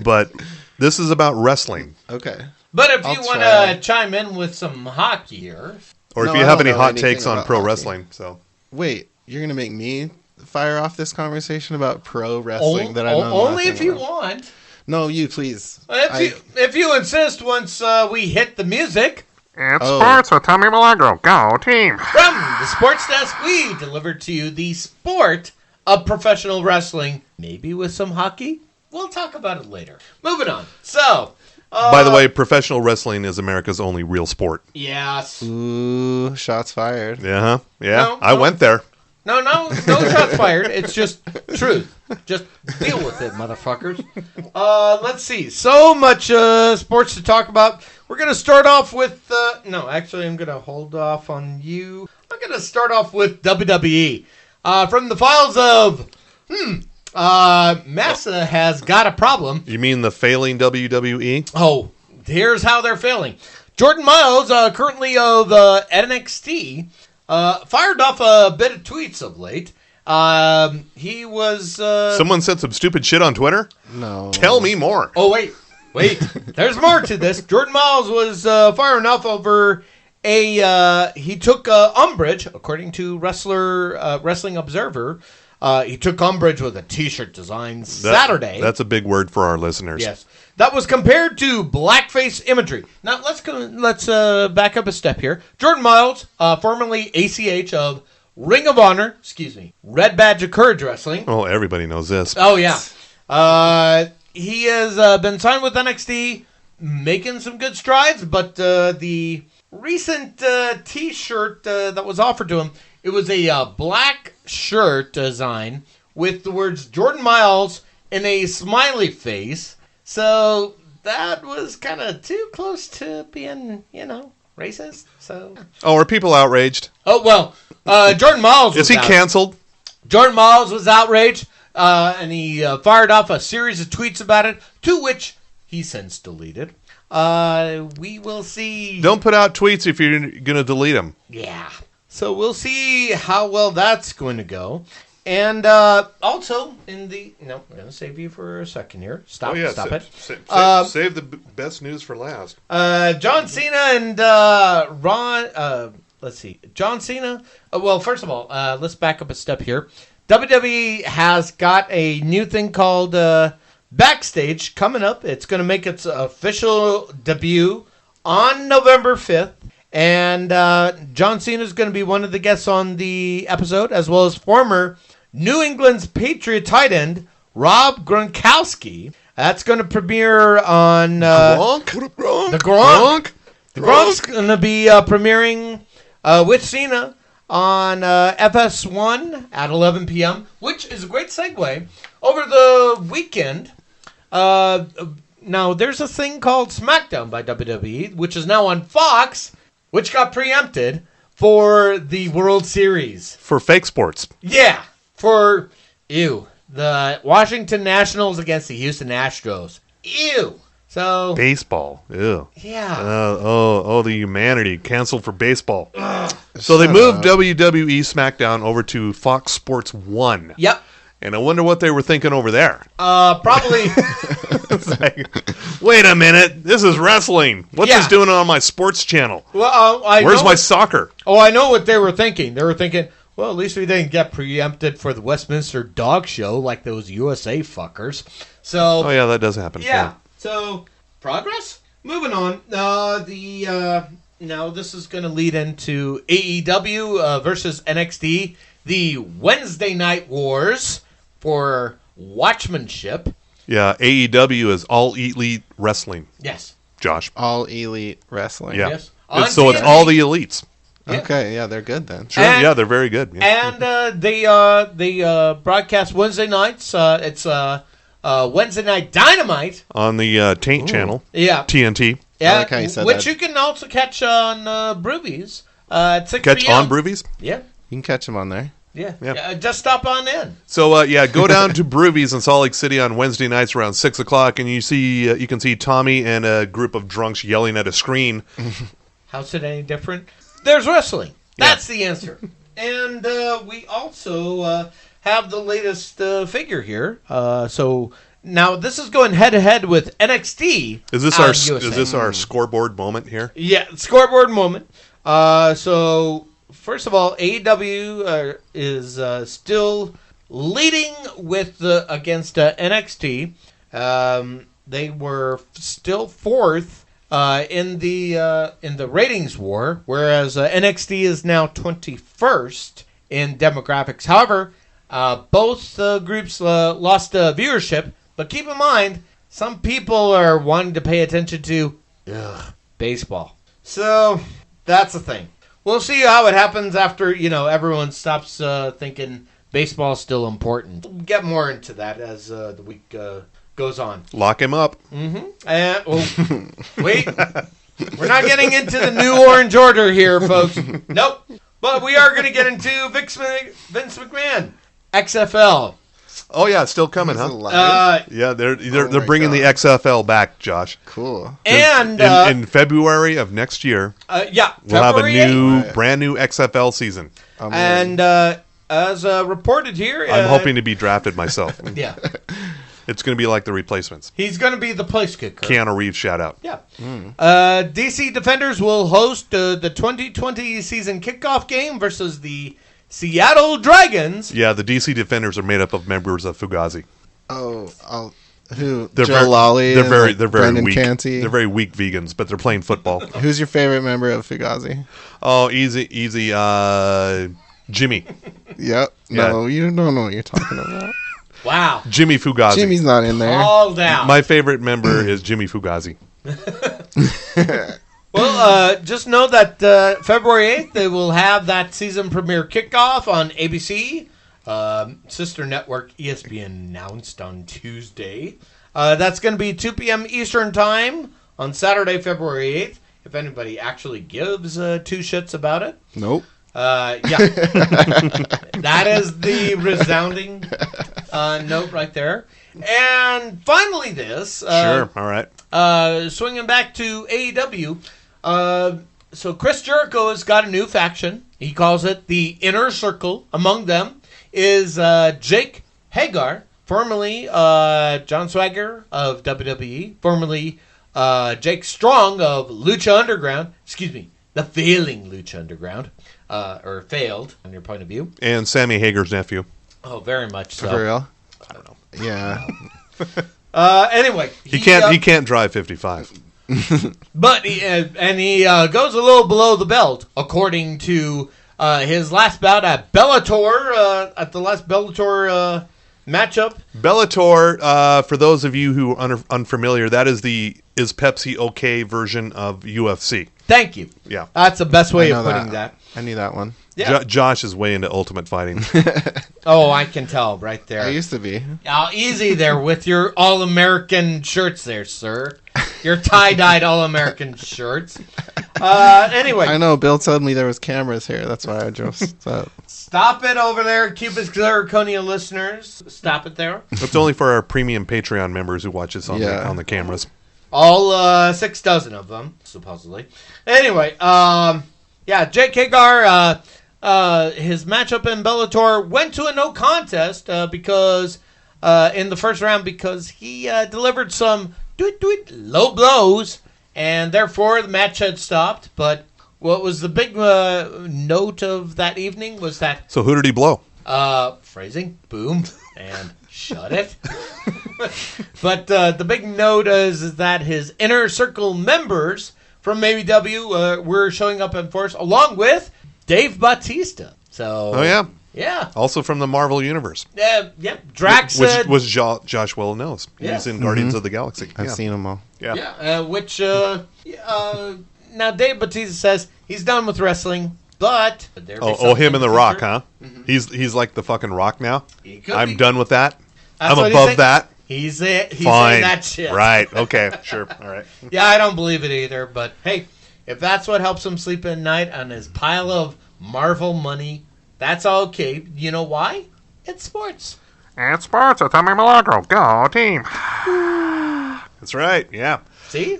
[SPEAKER 4] but this is about wrestling.
[SPEAKER 6] Okay.
[SPEAKER 5] But if
[SPEAKER 6] I'll
[SPEAKER 5] you want
[SPEAKER 6] try.
[SPEAKER 5] to chime in with some hockey here...
[SPEAKER 4] Or
[SPEAKER 6] No,
[SPEAKER 4] if you
[SPEAKER 6] I
[SPEAKER 4] have
[SPEAKER 6] don't
[SPEAKER 4] any
[SPEAKER 6] know
[SPEAKER 4] hot
[SPEAKER 6] anything
[SPEAKER 4] takes on
[SPEAKER 6] about
[SPEAKER 4] pro
[SPEAKER 6] hockey.
[SPEAKER 4] wrestling, so
[SPEAKER 6] Wait, you're going to make me fire off this conversation about pro wrestling that I know
[SPEAKER 5] only
[SPEAKER 6] nothing
[SPEAKER 5] if you
[SPEAKER 6] about?
[SPEAKER 5] want.
[SPEAKER 6] No, you, please.
[SPEAKER 5] If you insist, once we hit the music...
[SPEAKER 7] It's
[SPEAKER 6] Oh.
[SPEAKER 7] sports with Tommy Milagro. Go team!
[SPEAKER 5] From the Sports Desk, we deliver to you the sport of professional wrestling, maybe with some hockey. We'll talk about it later. Moving on. So,
[SPEAKER 4] by the way, professional wrestling is America's only real sport.
[SPEAKER 5] yes.
[SPEAKER 6] Ooh, shots fired.
[SPEAKER 4] Yeah, yeah.
[SPEAKER 5] No,
[SPEAKER 4] I
[SPEAKER 5] no.
[SPEAKER 4] went there.
[SPEAKER 5] No shots fired. It's just truth. Just deal with it, motherfuckers. Let's see. So much sports to talk about. We're going to start off with... no, actually, I'm going to hold off on you. I'm going to start off with WWE. From the files of... Massa has got a problem.
[SPEAKER 4] You mean the failing WWE?
[SPEAKER 5] Oh, here's how they're failing. Jordan Miles, currently of NXT, fired off a bit of tweets of late. He was...
[SPEAKER 4] Someone said some stupid shit on Twitter?
[SPEAKER 6] No.
[SPEAKER 4] Tell me more.
[SPEAKER 5] Oh, wait. There's more to this. Jordan Miles was firing off over a... he took umbrage, according to Wrestling Observer. He took umbrage with a T-shirt design Saturday.
[SPEAKER 4] That's a big word for our listeners.
[SPEAKER 5] Yes. That was compared to blackface imagery. Now, let's back up a step here. Jordan Miles, formerly ACH of Ring of Honor, Red Badge of Courage Wrestling.
[SPEAKER 4] Oh, everybody knows this.
[SPEAKER 5] Oh, yeah. He has been signed with NXT, making some good strides, but the recent T-shirt that was offered to him, it was a black shirt design with the words Jordan Miles in a smiley face. So that was kind of too close to being, racist. So.
[SPEAKER 4] Oh, are people outraged?
[SPEAKER 5] Oh, well, Jordan Miles was
[SPEAKER 4] Is he canceled?
[SPEAKER 5] Jordan Miles was outraged, and he fired off a series of tweets about it, to which he since deleted. We will see.
[SPEAKER 4] Don't put out tweets if you're going to delete them.
[SPEAKER 5] Yeah. So we'll see how well that's going to go. And also in the... No, I'm going to save you for a second here. Stop it.
[SPEAKER 4] Save the best news for last.
[SPEAKER 5] John Cena and Ron... let's see. John Cena... well, first of all, let's back up a step here. WWE has got a new thing called Backstage coming up. It's going to make its official debut on November 5th. And John Cena is going to be one of the guests on the episode, as well as former New England's Patriot tight end, Rob Gronkowski. That's going to premiere on...
[SPEAKER 6] Gronk?
[SPEAKER 5] The Gronk. The Gronk's going to be premiering with Cena on FS1 at 11 p.m., which is a great segue. Over the weekend, now there's a thing called SmackDown by WWE, which is now on Fox, which got preempted for the World Series.
[SPEAKER 4] For fake sports.
[SPEAKER 5] Yeah, for, the Washington Nationals against the Houston Astros. Ew. So...
[SPEAKER 4] Baseball. Ew.
[SPEAKER 5] Yeah.
[SPEAKER 4] The humanity. Canceled for baseball. So they moved WWE SmackDown over to Fox Sports 1.
[SPEAKER 5] Yep.
[SPEAKER 4] And I wonder what they were thinking over there.
[SPEAKER 5] Probably...
[SPEAKER 4] It's like, wait a minute. This is wrestling. What's this doing on my sports channel?
[SPEAKER 5] Well,
[SPEAKER 4] Where's my soccer?
[SPEAKER 5] Oh, I know what they were thinking. They were thinking, well, at least we didn't get preempted for the Westminster Dog Show like those USA fuckers. So...
[SPEAKER 4] Oh, yeah, that does happen.
[SPEAKER 5] Yeah. So, progress? Moving on. Now, this is going to lead into AEW versus NXT, the Wednesday Night Wars for watchmanship.
[SPEAKER 4] Yeah, AEW is All Elite Wrestling.
[SPEAKER 5] Yes.
[SPEAKER 4] Josh.
[SPEAKER 6] All Elite Wrestling.
[SPEAKER 4] Yeah.
[SPEAKER 5] Yes.
[SPEAKER 4] So it's all the elites.
[SPEAKER 5] Yeah.
[SPEAKER 6] Okay, yeah, they're good then.
[SPEAKER 4] Sure.
[SPEAKER 5] And-
[SPEAKER 4] yeah, they're very good. Yeah.
[SPEAKER 5] And they broadcast Wednesday nights. It's Wednesday Night Dynamite.
[SPEAKER 4] On the Taint channel.
[SPEAKER 5] Yeah.
[SPEAKER 4] TNT.
[SPEAKER 5] Yeah,
[SPEAKER 6] I like how you said
[SPEAKER 5] which
[SPEAKER 6] that.
[SPEAKER 5] you can also catch on Broovies at 6
[SPEAKER 4] Catch
[SPEAKER 5] p.m.
[SPEAKER 4] on Broovies?
[SPEAKER 5] Yeah.
[SPEAKER 6] You can catch them on there.
[SPEAKER 5] Yeah. Just stop on in.
[SPEAKER 4] So, go down to Broovies in Salt Lake City on Wednesday nights around 6 o'clock, and you can see Tommy and a group of drunks yelling at a screen.
[SPEAKER 5] How's it any different? There's wrestling. That's the answer. And we also have the latest figure here. So now this is going head-to-head with NXT.
[SPEAKER 4] Is this
[SPEAKER 5] USA.
[SPEAKER 4] our scoreboard moment here?
[SPEAKER 5] Yeah, scoreboard moment. So first of all, AEW is still leading with against NXT. They were still fourth in the ratings war, whereas NXT is now 21st in demographics. However, both groups lost viewership. But keep in mind, some people are wanting to pay attention to baseball. So that's the thing. We'll see how it happens after, everyone stops thinking baseball is still important. We'll get more into that as the week goes on.
[SPEAKER 4] Lock him up.
[SPEAKER 5] Mm-hmm. And, wait. We're not getting into the new orange order here, folks. Nope. But we are going to get into Vince McMahon, XFL.
[SPEAKER 4] Oh yeah, it's still coming,
[SPEAKER 6] Is it
[SPEAKER 4] huh?
[SPEAKER 6] live?
[SPEAKER 4] Yeah, they're
[SPEAKER 6] my
[SPEAKER 4] bringing the
[SPEAKER 6] God.
[SPEAKER 4] XFL back, Josh.
[SPEAKER 6] Cool.
[SPEAKER 5] And
[SPEAKER 4] in February of next year, we'll have a
[SPEAKER 5] February
[SPEAKER 4] brand new XFL season.
[SPEAKER 5] And as reported here,
[SPEAKER 4] I'm hoping to be drafted myself.
[SPEAKER 5] Yeah,
[SPEAKER 4] It's going to be like the replacements.
[SPEAKER 5] he's going to be the place kicker.
[SPEAKER 4] Keanu Reeves, shout out.
[SPEAKER 5] Yeah. DC Defenders will host the 2020 season kickoff game versus the Seattle Dragons.
[SPEAKER 4] Yeah, the DC Defenders are made up of members of Fugazi.
[SPEAKER 6] Oh, who?
[SPEAKER 4] They're
[SPEAKER 6] Joe
[SPEAKER 4] very,
[SPEAKER 6] Lawley.
[SPEAKER 4] They're
[SPEAKER 6] and,
[SPEAKER 4] very,
[SPEAKER 6] like,
[SPEAKER 4] they're very
[SPEAKER 6] Brendan
[SPEAKER 4] weak.
[SPEAKER 6] Canty.
[SPEAKER 4] They're very weak vegans, but they're playing football.
[SPEAKER 6] Who's your favorite member of Fugazi?
[SPEAKER 4] Oh, easy, Jimmy.
[SPEAKER 6] Yep. No, you don't know what you're talking about.
[SPEAKER 5] Wow.
[SPEAKER 4] Jimmy Fugazi.
[SPEAKER 6] Jimmy's not in there.
[SPEAKER 5] All down.
[SPEAKER 4] My favorite member is Jimmy Fugazi.
[SPEAKER 5] Well, just know that February 8th, they will have that season premiere kickoff on ABC. Sister network ESPN announced on Tuesday. That's going to be 2 p.m. Eastern Time on Saturday, February 8th. If anybody actually gives two shits about it.
[SPEAKER 6] Nope.
[SPEAKER 5] Yeah. That is the resounding note right there. And finally this.
[SPEAKER 4] Sure, all right.
[SPEAKER 5] Swinging back to AEW. So Chris Jericho has got a new faction. He calls it the Inner Circle. Among them is Jake Hagar, formerly John Swagger of WWE, formerly Jake Strong of Lucha Underground. Excuse me, the failing Lucha Underground, or failed on your point of view.
[SPEAKER 4] And Sammy Hagar's nephew.
[SPEAKER 5] Oh, very much so.
[SPEAKER 6] For real?
[SPEAKER 4] I don't know.
[SPEAKER 6] Yeah.
[SPEAKER 5] Anyway,
[SPEAKER 4] He can't drive 55.
[SPEAKER 5] But he goes a little below the belt, according to his last bout at Bellator, at the last Bellator matchup.
[SPEAKER 4] Bellator, for those of you who are unfamiliar, that is Is Pepsi OK version of UFC.
[SPEAKER 5] Thank you.
[SPEAKER 4] Yeah.
[SPEAKER 5] That's the best way
[SPEAKER 6] I
[SPEAKER 5] of
[SPEAKER 6] know
[SPEAKER 5] putting that.
[SPEAKER 6] I knew that one.
[SPEAKER 5] Yeah.
[SPEAKER 4] Josh is way into Ultimate Fighting.
[SPEAKER 5] Oh, I can tell right there.
[SPEAKER 6] I used to be.
[SPEAKER 5] Easy there with your All-American shirts there, sir. Your tie-dyed All-American shirts. Anyway.
[SPEAKER 6] I know. Bill told me there was cameras here. That's why I just thought.
[SPEAKER 5] Stop it over there, Cupid's Clariconia listeners. Stop it there.
[SPEAKER 4] It's only for our premium Patreon members who watch us on the cameras.
[SPEAKER 5] All 6 dozen of them, supposedly. Anyway, Jake Hagar, his matchup in Bellator went to a no contest because in the first round because he delivered some low blows, and therefore the match had stopped. But what was the big note of that evening was that...
[SPEAKER 4] So who did he blow?
[SPEAKER 5] Phrasing, boom, and shut it. But the big note is that his Inner Circle members from AEW were showing up in force, along with Dave Bautista. So,
[SPEAKER 4] Oh, yeah.
[SPEAKER 5] Yeah.
[SPEAKER 4] Also from the Marvel Universe.
[SPEAKER 5] Yeah. Drax.
[SPEAKER 4] Which was Josh Well-knows.
[SPEAKER 5] Yeah.
[SPEAKER 4] He's in Guardians of the Galaxy.
[SPEAKER 6] I've seen them all.
[SPEAKER 4] Yeah.
[SPEAKER 5] Now Dave Bautista says he's done with wrestling, but...
[SPEAKER 4] him and The Rock, huh? Mm-hmm. He's like the fucking Rock now? I'm done with that.
[SPEAKER 5] That's
[SPEAKER 4] I'm
[SPEAKER 5] what
[SPEAKER 4] above that.
[SPEAKER 5] He's saying
[SPEAKER 4] Fine.
[SPEAKER 5] that shit.
[SPEAKER 4] Right. Okay. Sure. All right.
[SPEAKER 5] Yeah, I don't believe it either, but hey, if that's what helps him sleep at night on his pile of Marvel money, that's okay. You know why? It's sports.
[SPEAKER 7] It's sports with Tommy Milagro. Go team.
[SPEAKER 4] That's right. Yeah.
[SPEAKER 5] See?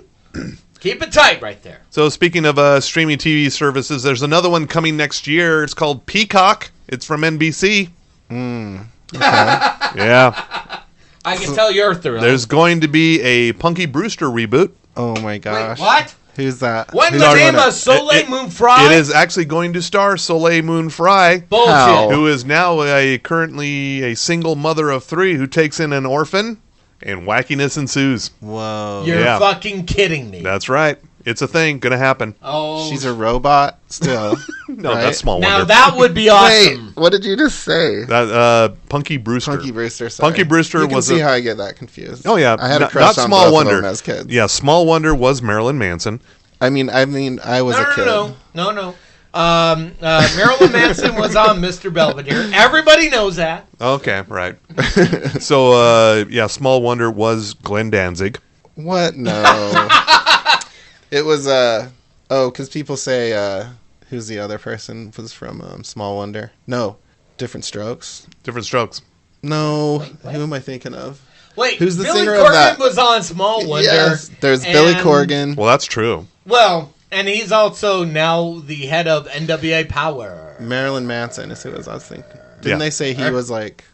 [SPEAKER 5] Keep it tight right there.
[SPEAKER 4] So speaking of streaming TV services, there's another one coming next year. It's called Peacock. It's from NBC.
[SPEAKER 6] Okay.
[SPEAKER 4] Yeah.
[SPEAKER 5] I can tell you're thrilled.
[SPEAKER 4] There's going to be a Punky Brewster reboot.
[SPEAKER 6] Oh my gosh.
[SPEAKER 5] Wait, what?
[SPEAKER 6] Who's that?
[SPEAKER 5] What's
[SPEAKER 6] Who's
[SPEAKER 5] the
[SPEAKER 6] doing
[SPEAKER 5] name
[SPEAKER 6] it?
[SPEAKER 5] of Soleil Moon Frye?
[SPEAKER 4] It is actually going to star Soleil Moon Frye,
[SPEAKER 5] Bullshit.
[SPEAKER 6] How?
[SPEAKER 4] who is now currently a single mother of 3 who takes in an orphan, and wackiness ensues.
[SPEAKER 6] Whoa.
[SPEAKER 5] You're
[SPEAKER 4] Yeah.
[SPEAKER 5] fucking kidding me.
[SPEAKER 4] That's right. It's a thing. Gonna happen.
[SPEAKER 5] Oh,
[SPEAKER 6] She's a robot still.
[SPEAKER 4] No,
[SPEAKER 6] right?
[SPEAKER 4] that's Small
[SPEAKER 5] now
[SPEAKER 4] Wonder.
[SPEAKER 5] that would be awesome.
[SPEAKER 6] Wait, what did you just say?
[SPEAKER 4] That Punky Brewster.
[SPEAKER 6] Punky Brewster. Sorry.
[SPEAKER 4] Punky Brewster
[SPEAKER 6] you can
[SPEAKER 4] was
[SPEAKER 6] see
[SPEAKER 4] a-
[SPEAKER 6] how I get that confused.
[SPEAKER 4] Oh yeah,
[SPEAKER 6] I had
[SPEAKER 4] Not-
[SPEAKER 6] a crush
[SPEAKER 4] not
[SPEAKER 6] on
[SPEAKER 4] Small
[SPEAKER 6] both
[SPEAKER 4] Wonder
[SPEAKER 6] of them as kids.
[SPEAKER 4] Yeah, Small Wonder was Marilyn Manson.
[SPEAKER 6] I mean, I was a kid.
[SPEAKER 5] No. Marilyn Manson was on Mr. Belvedere. Everybody knows that.
[SPEAKER 4] Okay, right. So Small Wonder was Glenn Danzig.
[SPEAKER 6] What? No. It was because people say who's the other person was from Small Wonder? No, Different Strokes.
[SPEAKER 4] Different Strokes.
[SPEAKER 6] No, who am I thinking of?
[SPEAKER 5] Wait,
[SPEAKER 6] Who's the
[SPEAKER 5] Billy
[SPEAKER 6] singer
[SPEAKER 5] Corgan
[SPEAKER 6] of that?
[SPEAKER 5] was on Small Wonder.
[SPEAKER 6] Yes, there's Billy
[SPEAKER 5] and-
[SPEAKER 6] Corgan.
[SPEAKER 4] Well, that's true.
[SPEAKER 5] Well, and he's also now the head of NWA Power.
[SPEAKER 6] Marilyn Manson is who I was thinking. Didn't they say he was like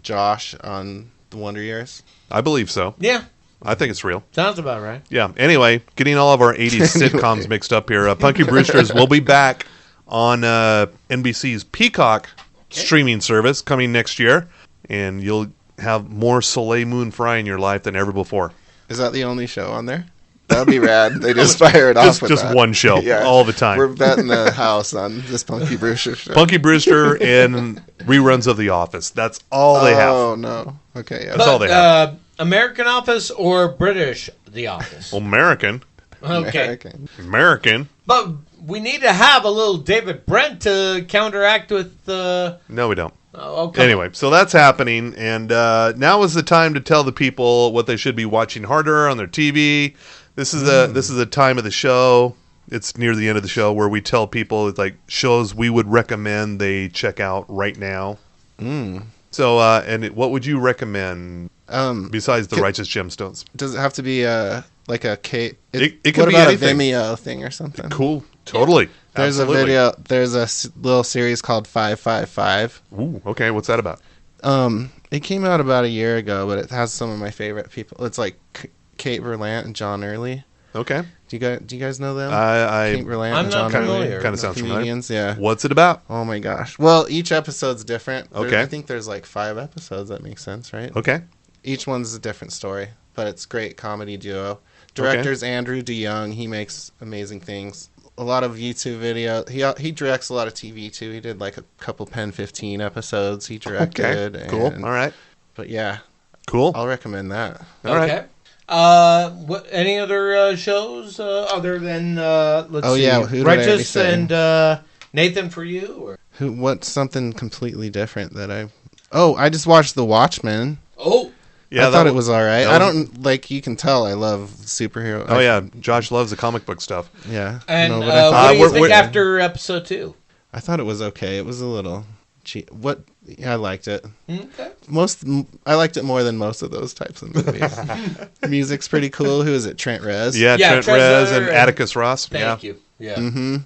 [SPEAKER 6] Josh on the Wonder Years?
[SPEAKER 4] I believe so.
[SPEAKER 5] Yeah,
[SPEAKER 4] I think it's real.
[SPEAKER 5] sounds about right.
[SPEAKER 4] Yeah. Anyway, getting all of our 80s sitcoms mixed up here. Punky Brewsters will be back on NBC's Peacock streaming service coming next year, and you'll have more Soleil Moon Frye in your life than ever before.
[SPEAKER 6] Is that the only show on there? That would be rad. They just fire it off with
[SPEAKER 4] Just
[SPEAKER 6] that.
[SPEAKER 4] one show all the time.
[SPEAKER 6] We're betting the house on this Punky Brewster show.
[SPEAKER 4] Punky Brewster and reruns of The Office. That's all they have.
[SPEAKER 6] Oh, no. Okay, yeah.
[SPEAKER 4] That's all they have.
[SPEAKER 5] American Office or British The Office?
[SPEAKER 4] American.
[SPEAKER 5] Okay.
[SPEAKER 4] American.
[SPEAKER 5] But we need to have a little David Brent to counteract with
[SPEAKER 4] No, we don't.
[SPEAKER 5] okay.
[SPEAKER 4] Anyway, so that's happening, and now is the time to tell the people what they should be watching harder on their TV. This is a time of the show. It's near the end of the show where we tell people it's like shows we would recommend they check out right now. So, what would you recommend besides The Righteous Gemstones?
[SPEAKER 6] Does it have to be like a Kate.
[SPEAKER 4] It could
[SPEAKER 6] what
[SPEAKER 4] be
[SPEAKER 6] about
[SPEAKER 4] anything.
[SPEAKER 6] a Vimeo thing or something?
[SPEAKER 4] Cool. Totally.
[SPEAKER 6] There's
[SPEAKER 4] Absolutely.
[SPEAKER 6] a video. There's a little series called 555.
[SPEAKER 4] Ooh, okay. What's that about?
[SPEAKER 6] It came out about a year ago, but it has some of my favorite people. It's like Kate Verlant and John Early.
[SPEAKER 4] Okay.
[SPEAKER 6] Do you guys know them?
[SPEAKER 4] I
[SPEAKER 6] Kate Verlant
[SPEAKER 5] I'm
[SPEAKER 6] and
[SPEAKER 5] not
[SPEAKER 6] John
[SPEAKER 5] familiar.
[SPEAKER 6] Early.
[SPEAKER 4] kind of sounds familiar.
[SPEAKER 6] Comedians, yeah.
[SPEAKER 4] What's it about?
[SPEAKER 6] Oh my gosh. Well, each episode's different.
[SPEAKER 4] Okay.
[SPEAKER 6] I think there's like 5 episodes. That makes sense, right?
[SPEAKER 4] Okay.
[SPEAKER 6] Each one's a different story, but it's great comedy duo. Director's Andrew DeYoung. He makes amazing things. A lot of YouTube video. He directs a lot of TV too. He did like a couple Pen 15 episodes. He directed.
[SPEAKER 4] Okay. Cool. All right.
[SPEAKER 6] But yeah,
[SPEAKER 4] Cool.
[SPEAKER 6] I'll recommend that.
[SPEAKER 4] All right.
[SPEAKER 5] Okay. What? Any other shows other than let's
[SPEAKER 6] Oh,
[SPEAKER 5] see,
[SPEAKER 6] yeah, who did I already
[SPEAKER 5] Regis
[SPEAKER 6] say?
[SPEAKER 5] and Nathan for you? Or?
[SPEAKER 6] What's something completely different that I just watched The Watchmen.
[SPEAKER 5] Oh,
[SPEAKER 4] Yeah.
[SPEAKER 6] I thought it was all right.
[SPEAKER 4] that
[SPEAKER 6] I
[SPEAKER 4] was-
[SPEAKER 6] don't like. You can tell I love superhero.
[SPEAKER 4] Oh yeah. Josh loves the comic book stuff.
[SPEAKER 6] Yeah.
[SPEAKER 5] and
[SPEAKER 6] No, but
[SPEAKER 5] what do you
[SPEAKER 4] we're-
[SPEAKER 5] think
[SPEAKER 4] we're-
[SPEAKER 5] after episode 2?
[SPEAKER 6] I thought it was okay. It was a little cheap. Yeah, I liked it.
[SPEAKER 5] Okay.
[SPEAKER 6] I liked it more than most of those types of movies. Music's pretty cool. Who is it? Trent Reznor.
[SPEAKER 4] Yeah.
[SPEAKER 5] Yeah,
[SPEAKER 4] Trent
[SPEAKER 5] Trent
[SPEAKER 4] Rez
[SPEAKER 5] Reznor
[SPEAKER 4] and
[SPEAKER 5] and-
[SPEAKER 4] Atticus Ross.
[SPEAKER 5] Thank you. Yeah.
[SPEAKER 6] Mm-hmm.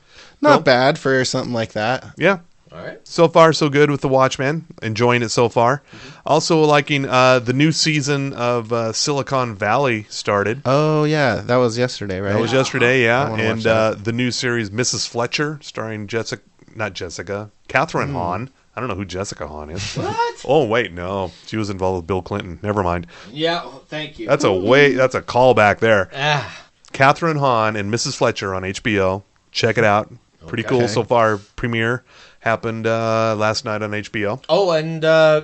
[SPEAKER 6] Not
[SPEAKER 4] Cool.
[SPEAKER 6] bad for something like that.
[SPEAKER 4] Yeah.
[SPEAKER 5] All right.
[SPEAKER 4] So far, so good with The Watchmen. Enjoying it so far. Also liking the new season of Silicon Valley started.
[SPEAKER 6] Oh yeah, that was yesterday, right?
[SPEAKER 4] That was yesterday,
[SPEAKER 6] I
[SPEAKER 4] yeah.
[SPEAKER 6] wanna
[SPEAKER 4] And
[SPEAKER 6] watch that.
[SPEAKER 4] the new series Mrs. Fletcher, starring Catherine Hahn. I don't know who Jessica Hahn is.
[SPEAKER 5] What?
[SPEAKER 4] Oh wait, no, she was involved with Bill Clinton. Never mind.
[SPEAKER 5] Yeah. Well, thank you.
[SPEAKER 4] That's a callback there.
[SPEAKER 5] Ah.
[SPEAKER 4] Catherine Hahn and Mrs. Fletcher on HBO. Check it out. Pretty cool
[SPEAKER 6] Okay.
[SPEAKER 4] so far. Premiere happened last night on HBO.
[SPEAKER 5] Oh, and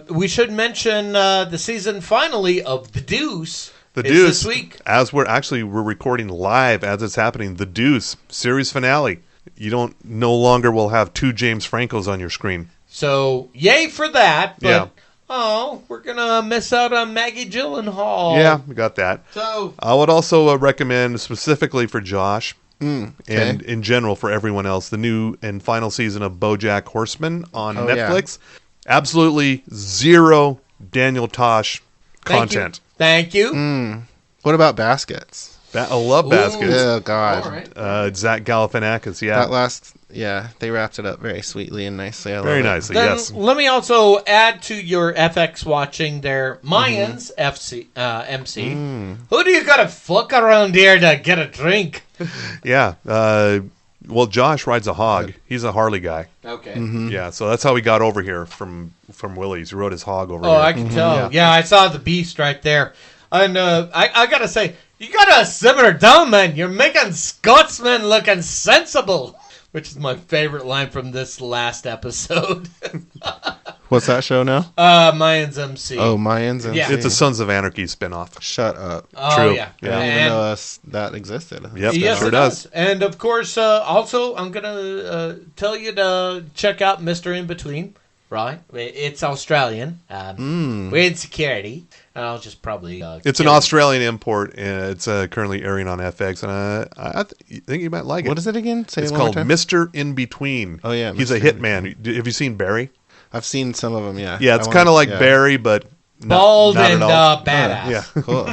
[SPEAKER 5] we should mention the season finale of The Deuce.
[SPEAKER 4] The
[SPEAKER 5] is
[SPEAKER 4] Deuce,
[SPEAKER 5] this week.
[SPEAKER 4] as we're recording live as it's happening. The Deuce series finale. You don't no longer will have 2 James Francos on your screen.
[SPEAKER 5] So, yay for that. But,
[SPEAKER 4] Yeah.
[SPEAKER 5] oh, we're going to miss out on Maggie Gyllenhaal.
[SPEAKER 4] Yeah, we got that.
[SPEAKER 5] So,
[SPEAKER 4] I would also recommend specifically for Josh
[SPEAKER 6] okay.
[SPEAKER 4] and in general for everyone else the new and final season of BoJack Horseman on
[SPEAKER 6] Oh, yeah.
[SPEAKER 4] Netflix. Absolutely zero Daniel Tosh content.
[SPEAKER 5] Thank you.
[SPEAKER 6] What about Baskets?
[SPEAKER 4] I love Baskets.
[SPEAKER 6] Oh God,
[SPEAKER 5] All right.
[SPEAKER 4] Zach Galifianakis, yeah.
[SPEAKER 6] they wrapped it up very sweetly and nicely. I love
[SPEAKER 4] Very
[SPEAKER 6] it.
[SPEAKER 4] nicely,
[SPEAKER 5] Then
[SPEAKER 4] yes.
[SPEAKER 5] let me also add to your FX watching there, Mayans MC. Who do you got to fuck around here to get a drink?
[SPEAKER 4] Yeah. Well, Josh rides a hog. He's a Harley guy.
[SPEAKER 5] Okay.
[SPEAKER 4] Yeah, so that's how he got over here from Willie's. He rode his hog over
[SPEAKER 5] Oh,
[SPEAKER 4] here.
[SPEAKER 5] I can tell. Yeah, I saw the beast right there. And I got to say, you got to simmer down, man. You're making Scotsmen looking sensible. Which is my favorite line from this last episode.
[SPEAKER 6] What's that show now?
[SPEAKER 5] Mayans MC.
[SPEAKER 6] Oh, Mayans. MC.
[SPEAKER 5] Yeah.
[SPEAKER 4] It's a Sons of Anarchy spinoff.
[SPEAKER 6] Shut up.
[SPEAKER 5] Oh,
[SPEAKER 4] True.
[SPEAKER 5] yeah.
[SPEAKER 4] Yeah.
[SPEAKER 6] I didn't even
[SPEAKER 5] And-
[SPEAKER 6] know that existed.
[SPEAKER 4] Yep,
[SPEAKER 5] Yes,
[SPEAKER 4] sure
[SPEAKER 5] it
[SPEAKER 4] does.
[SPEAKER 5] And of course, also, I'm going to tell you to check out Mr. In Between, right? It's Australian. We're in security. And I'll just probably.
[SPEAKER 4] It's an
[SPEAKER 5] get it.
[SPEAKER 4] Australian import, and it's currently airing on FX, and I think you might like it.
[SPEAKER 6] What is it again? Say
[SPEAKER 4] It's
[SPEAKER 6] it one more
[SPEAKER 4] called
[SPEAKER 6] time.
[SPEAKER 4] Mr. In Between.
[SPEAKER 6] Oh, yeah,
[SPEAKER 4] He's a
[SPEAKER 6] Mr.
[SPEAKER 4] hitman. Have you seen Barry?
[SPEAKER 6] I've seen some of them. Yeah.
[SPEAKER 4] Yeah, it's
[SPEAKER 6] I
[SPEAKER 4] kind of like
[SPEAKER 6] yeah.
[SPEAKER 4] Barry, but not,
[SPEAKER 5] Bald
[SPEAKER 4] not
[SPEAKER 5] and
[SPEAKER 4] at all.
[SPEAKER 5] badass.
[SPEAKER 4] Yeah.
[SPEAKER 6] Cool.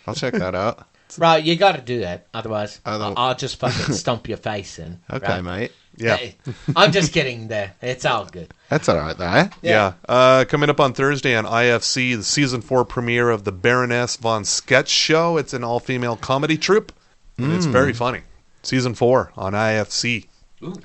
[SPEAKER 6] I'll check that out.
[SPEAKER 5] Right, you got to do that. Otherwise,
[SPEAKER 6] I don't-
[SPEAKER 5] I'll just fucking stomp your face in.
[SPEAKER 6] Okay,
[SPEAKER 5] right?
[SPEAKER 6] mate.
[SPEAKER 4] Yeah.
[SPEAKER 5] Hey, I'm just kidding there. It's all good.
[SPEAKER 6] That's all right, though.
[SPEAKER 4] Yeah. Coming up on Thursday on IFC, the season 4 premiere of the Baroness von Sketch Show. It's an all-female comedy troupe, and it's very funny. Season 4 on IFC.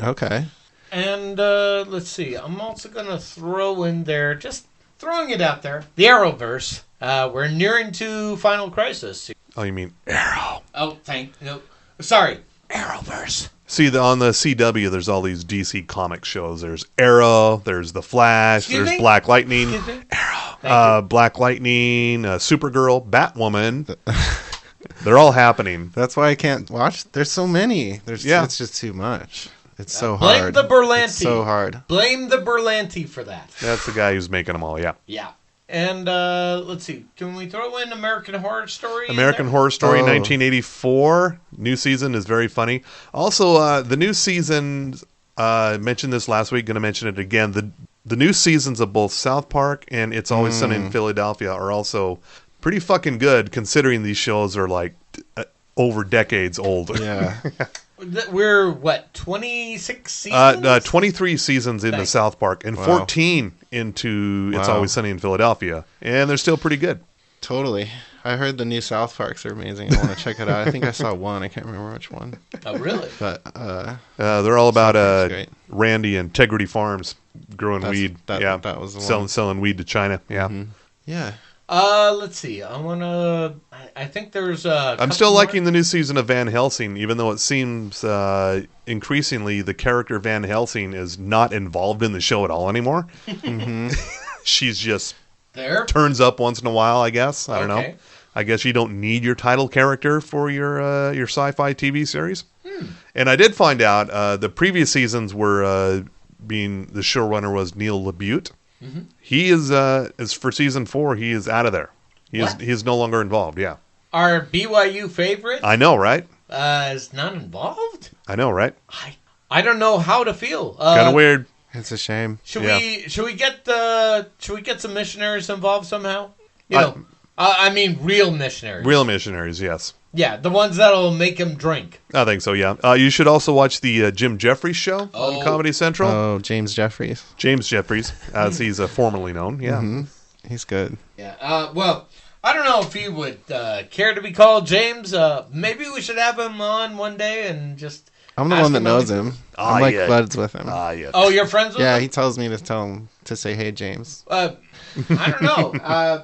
[SPEAKER 6] Okay.
[SPEAKER 5] And let's see. I'm also going to throw in there, just throwing it out there, the Arrowverse. We're nearing to Final Crisis.
[SPEAKER 4] Oh, you mean Arrow?
[SPEAKER 5] Oh, no. Sorry. Arrowverse.
[SPEAKER 4] See, on the CW, there's all these DC comic shows. There's Arrow, there's The Flash,
[SPEAKER 5] Excuse
[SPEAKER 4] there's
[SPEAKER 5] me?
[SPEAKER 4] Black Lightning,
[SPEAKER 5] Excuse me?
[SPEAKER 4] Black Lightning, Supergirl, Batwoman. They're all happening.
[SPEAKER 6] That's why I can't watch. There's so many.
[SPEAKER 4] Yeah.
[SPEAKER 6] It's just too much. It's so
[SPEAKER 5] Blame
[SPEAKER 6] hard.
[SPEAKER 5] the Berlanti.
[SPEAKER 6] It's so hard.
[SPEAKER 5] Blame the Berlanti for that.
[SPEAKER 4] That's the guy who's making them all, yeah.
[SPEAKER 5] Yeah. And let's see. Can we throw in American Horror Story? in
[SPEAKER 4] American
[SPEAKER 5] there?
[SPEAKER 4] Horror Story
[SPEAKER 6] Oh.
[SPEAKER 4] 1984. New season is very funny. Also, the new season, mentioned this last week, going to mention it again. The new seasons of both South Park and It's Always Sunny in Philadelphia are also pretty fucking good, considering these shows are like over decades old.
[SPEAKER 6] Yeah.
[SPEAKER 5] We're, what, 26 seasons?
[SPEAKER 4] 23 seasons into
[SPEAKER 5] Thanks.
[SPEAKER 4] South Park and 14 into It's
[SPEAKER 6] Wow.
[SPEAKER 4] Always Sunny in Philadelphia. And they're still pretty good.
[SPEAKER 6] Totally. I heard the new South Parks are amazing. I want to check it out. I think I saw one. I can't remember which one.
[SPEAKER 5] Oh, really?
[SPEAKER 6] But
[SPEAKER 4] They're all about
[SPEAKER 6] Park's great.
[SPEAKER 4] Randy and Integrity Farms growing weed.
[SPEAKER 6] That was the one.
[SPEAKER 4] Selling weed to China. Yeah.
[SPEAKER 6] Yeah.
[SPEAKER 5] Let's see. I think there's
[SPEAKER 4] I'm still liking the new season of Van Helsing, even though it seems increasingly the character Van Helsing is not involved in the show at all anymore. She's just
[SPEAKER 5] there.
[SPEAKER 4] turns up once in a while, I guess. I don't know.
[SPEAKER 5] Okay.
[SPEAKER 4] I guess you don't need your title character for your sci-fi TV series. And I did find out the previous seasons were the showrunner was Neil LaBute. He is as for season 4, he is out of there. He is no longer involved. Yeah,
[SPEAKER 5] Our BYU favorite
[SPEAKER 4] I know, right?
[SPEAKER 5] is not involved.
[SPEAKER 4] I know, right?
[SPEAKER 5] I don't know how to feel.
[SPEAKER 4] Kind of weird.
[SPEAKER 6] It's a shame.
[SPEAKER 5] Should
[SPEAKER 4] Yeah.
[SPEAKER 5] we get some missionaries involved somehow? I mean real missionaries.
[SPEAKER 4] Real missionaries, yes.
[SPEAKER 5] Yeah, the ones that'll make him drink.
[SPEAKER 4] I think so, yeah. You should also watch the Jim Jeffries show on Comedy Central.
[SPEAKER 6] Oh, James Jeffries.
[SPEAKER 4] James Jeffries, as he's formerly known. Yeah.
[SPEAKER 6] He's good.
[SPEAKER 5] Yeah. Well, I don't know if he would care to be called James. Maybe we should have him on one day and just.
[SPEAKER 6] I'm the
[SPEAKER 5] ask
[SPEAKER 6] one that
[SPEAKER 5] him
[SPEAKER 6] knows
[SPEAKER 5] anything.
[SPEAKER 6] him. I'm like
[SPEAKER 4] yeah.
[SPEAKER 6] buds with him.
[SPEAKER 4] Yeah.
[SPEAKER 5] Oh, you're friends with
[SPEAKER 6] Yeah,
[SPEAKER 5] him?
[SPEAKER 6] he tells me to tell him to say, "Hey, James."
[SPEAKER 5] I don't know.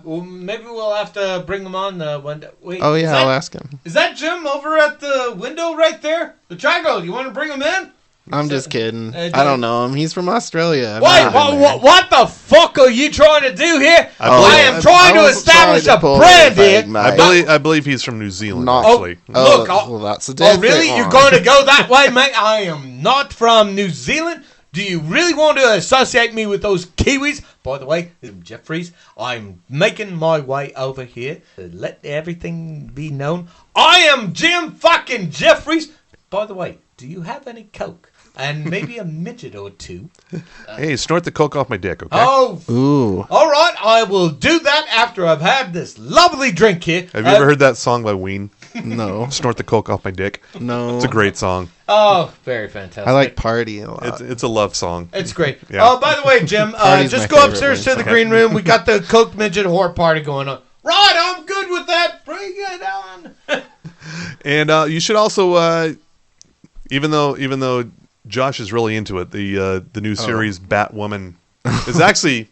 [SPEAKER 5] Well, maybe we'll have to bring him on one day. Wait.
[SPEAKER 6] Oh
[SPEAKER 5] is
[SPEAKER 6] yeah,
[SPEAKER 5] that-
[SPEAKER 6] I'll ask him.
[SPEAKER 5] Is that Jim over at the window right there? The triangle. You want to bring him in?
[SPEAKER 6] I'm just kidding.
[SPEAKER 5] Jim.
[SPEAKER 6] I don't know him. He's from Australia. I've
[SPEAKER 5] Wait,
[SPEAKER 6] never been there.
[SPEAKER 5] what the fuck are you trying to do here?
[SPEAKER 4] believe-
[SPEAKER 5] I am trying to
[SPEAKER 6] was
[SPEAKER 5] establish
[SPEAKER 6] trying
[SPEAKER 5] a
[SPEAKER 6] to pull
[SPEAKER 5] brand
[SPEAKER 6] the
[SPEAKER 5] here.
[SPEAKER 6] thing, mate.
[SPEAKER 4] I believe he's from New Zealand,
[SPEAKER 6] Not-
[SPEAKER 4] actually.
[SPEAKER 5] Look,
[SPEAKER 6] well, that's a
[SPEAKER 5] Oh,
[SPEAKER 6] different
[SPEAKER 5] really?
[SPEAKER 6] one.
[SPEAKER 5] You're going to go that way, mate? I am not from New Zealand. Do you really want to associate me with those Kiwis? By the way, Jeffries, I'm making my way over here to let everything be known. I am Jim fucking Jeffries. By the way, do you have any Coke? And maybe a midget or two.
[SPEAKER 4] Hey, snort the coke off my dick, okay?
[SPEAKER 5] Oh,
[SPEAKER 6] Ooh.
[SPEAKER 5] all right. I will do that after I've had this lovely drink here.
[SPEAKER 4] Have you ever heard that song by Ween?
[SPEAKER 6] No.
[SPEAKER 4] Snort the coke off my dick.
[SPEAKER 6] No.
[SPEAKER 4] It's a great song.
[SPEAKER 5] Oh, very fantastic.
[SPEAKER 6] I like Party a lot.
[SPEAKER 4] It's a love song.
[SPEAKER 5] It's great.
[SPEAKER 4] Yeah.
[SPEAKER 5] Oh, by the way, Jim,
[SPEAKER 6] Party's
[SPEAKER 5] just
[SPEAKER 6] my
[SPEAKER 5] go
[SPEAKER 6] favorite
[SPEAKER 5] upstairs to
[SPEAKER 6] Wayne
[SPEAKER 5] the
[SPEAKER 6] song.
[SPEAKER 5] green room. We got the Coke Midget Whore Party going on. Right, I'm good with that. Bring it on.
[SPEAKER 4] And you should also, even though Josh is really into it, the new series Batwoman is actually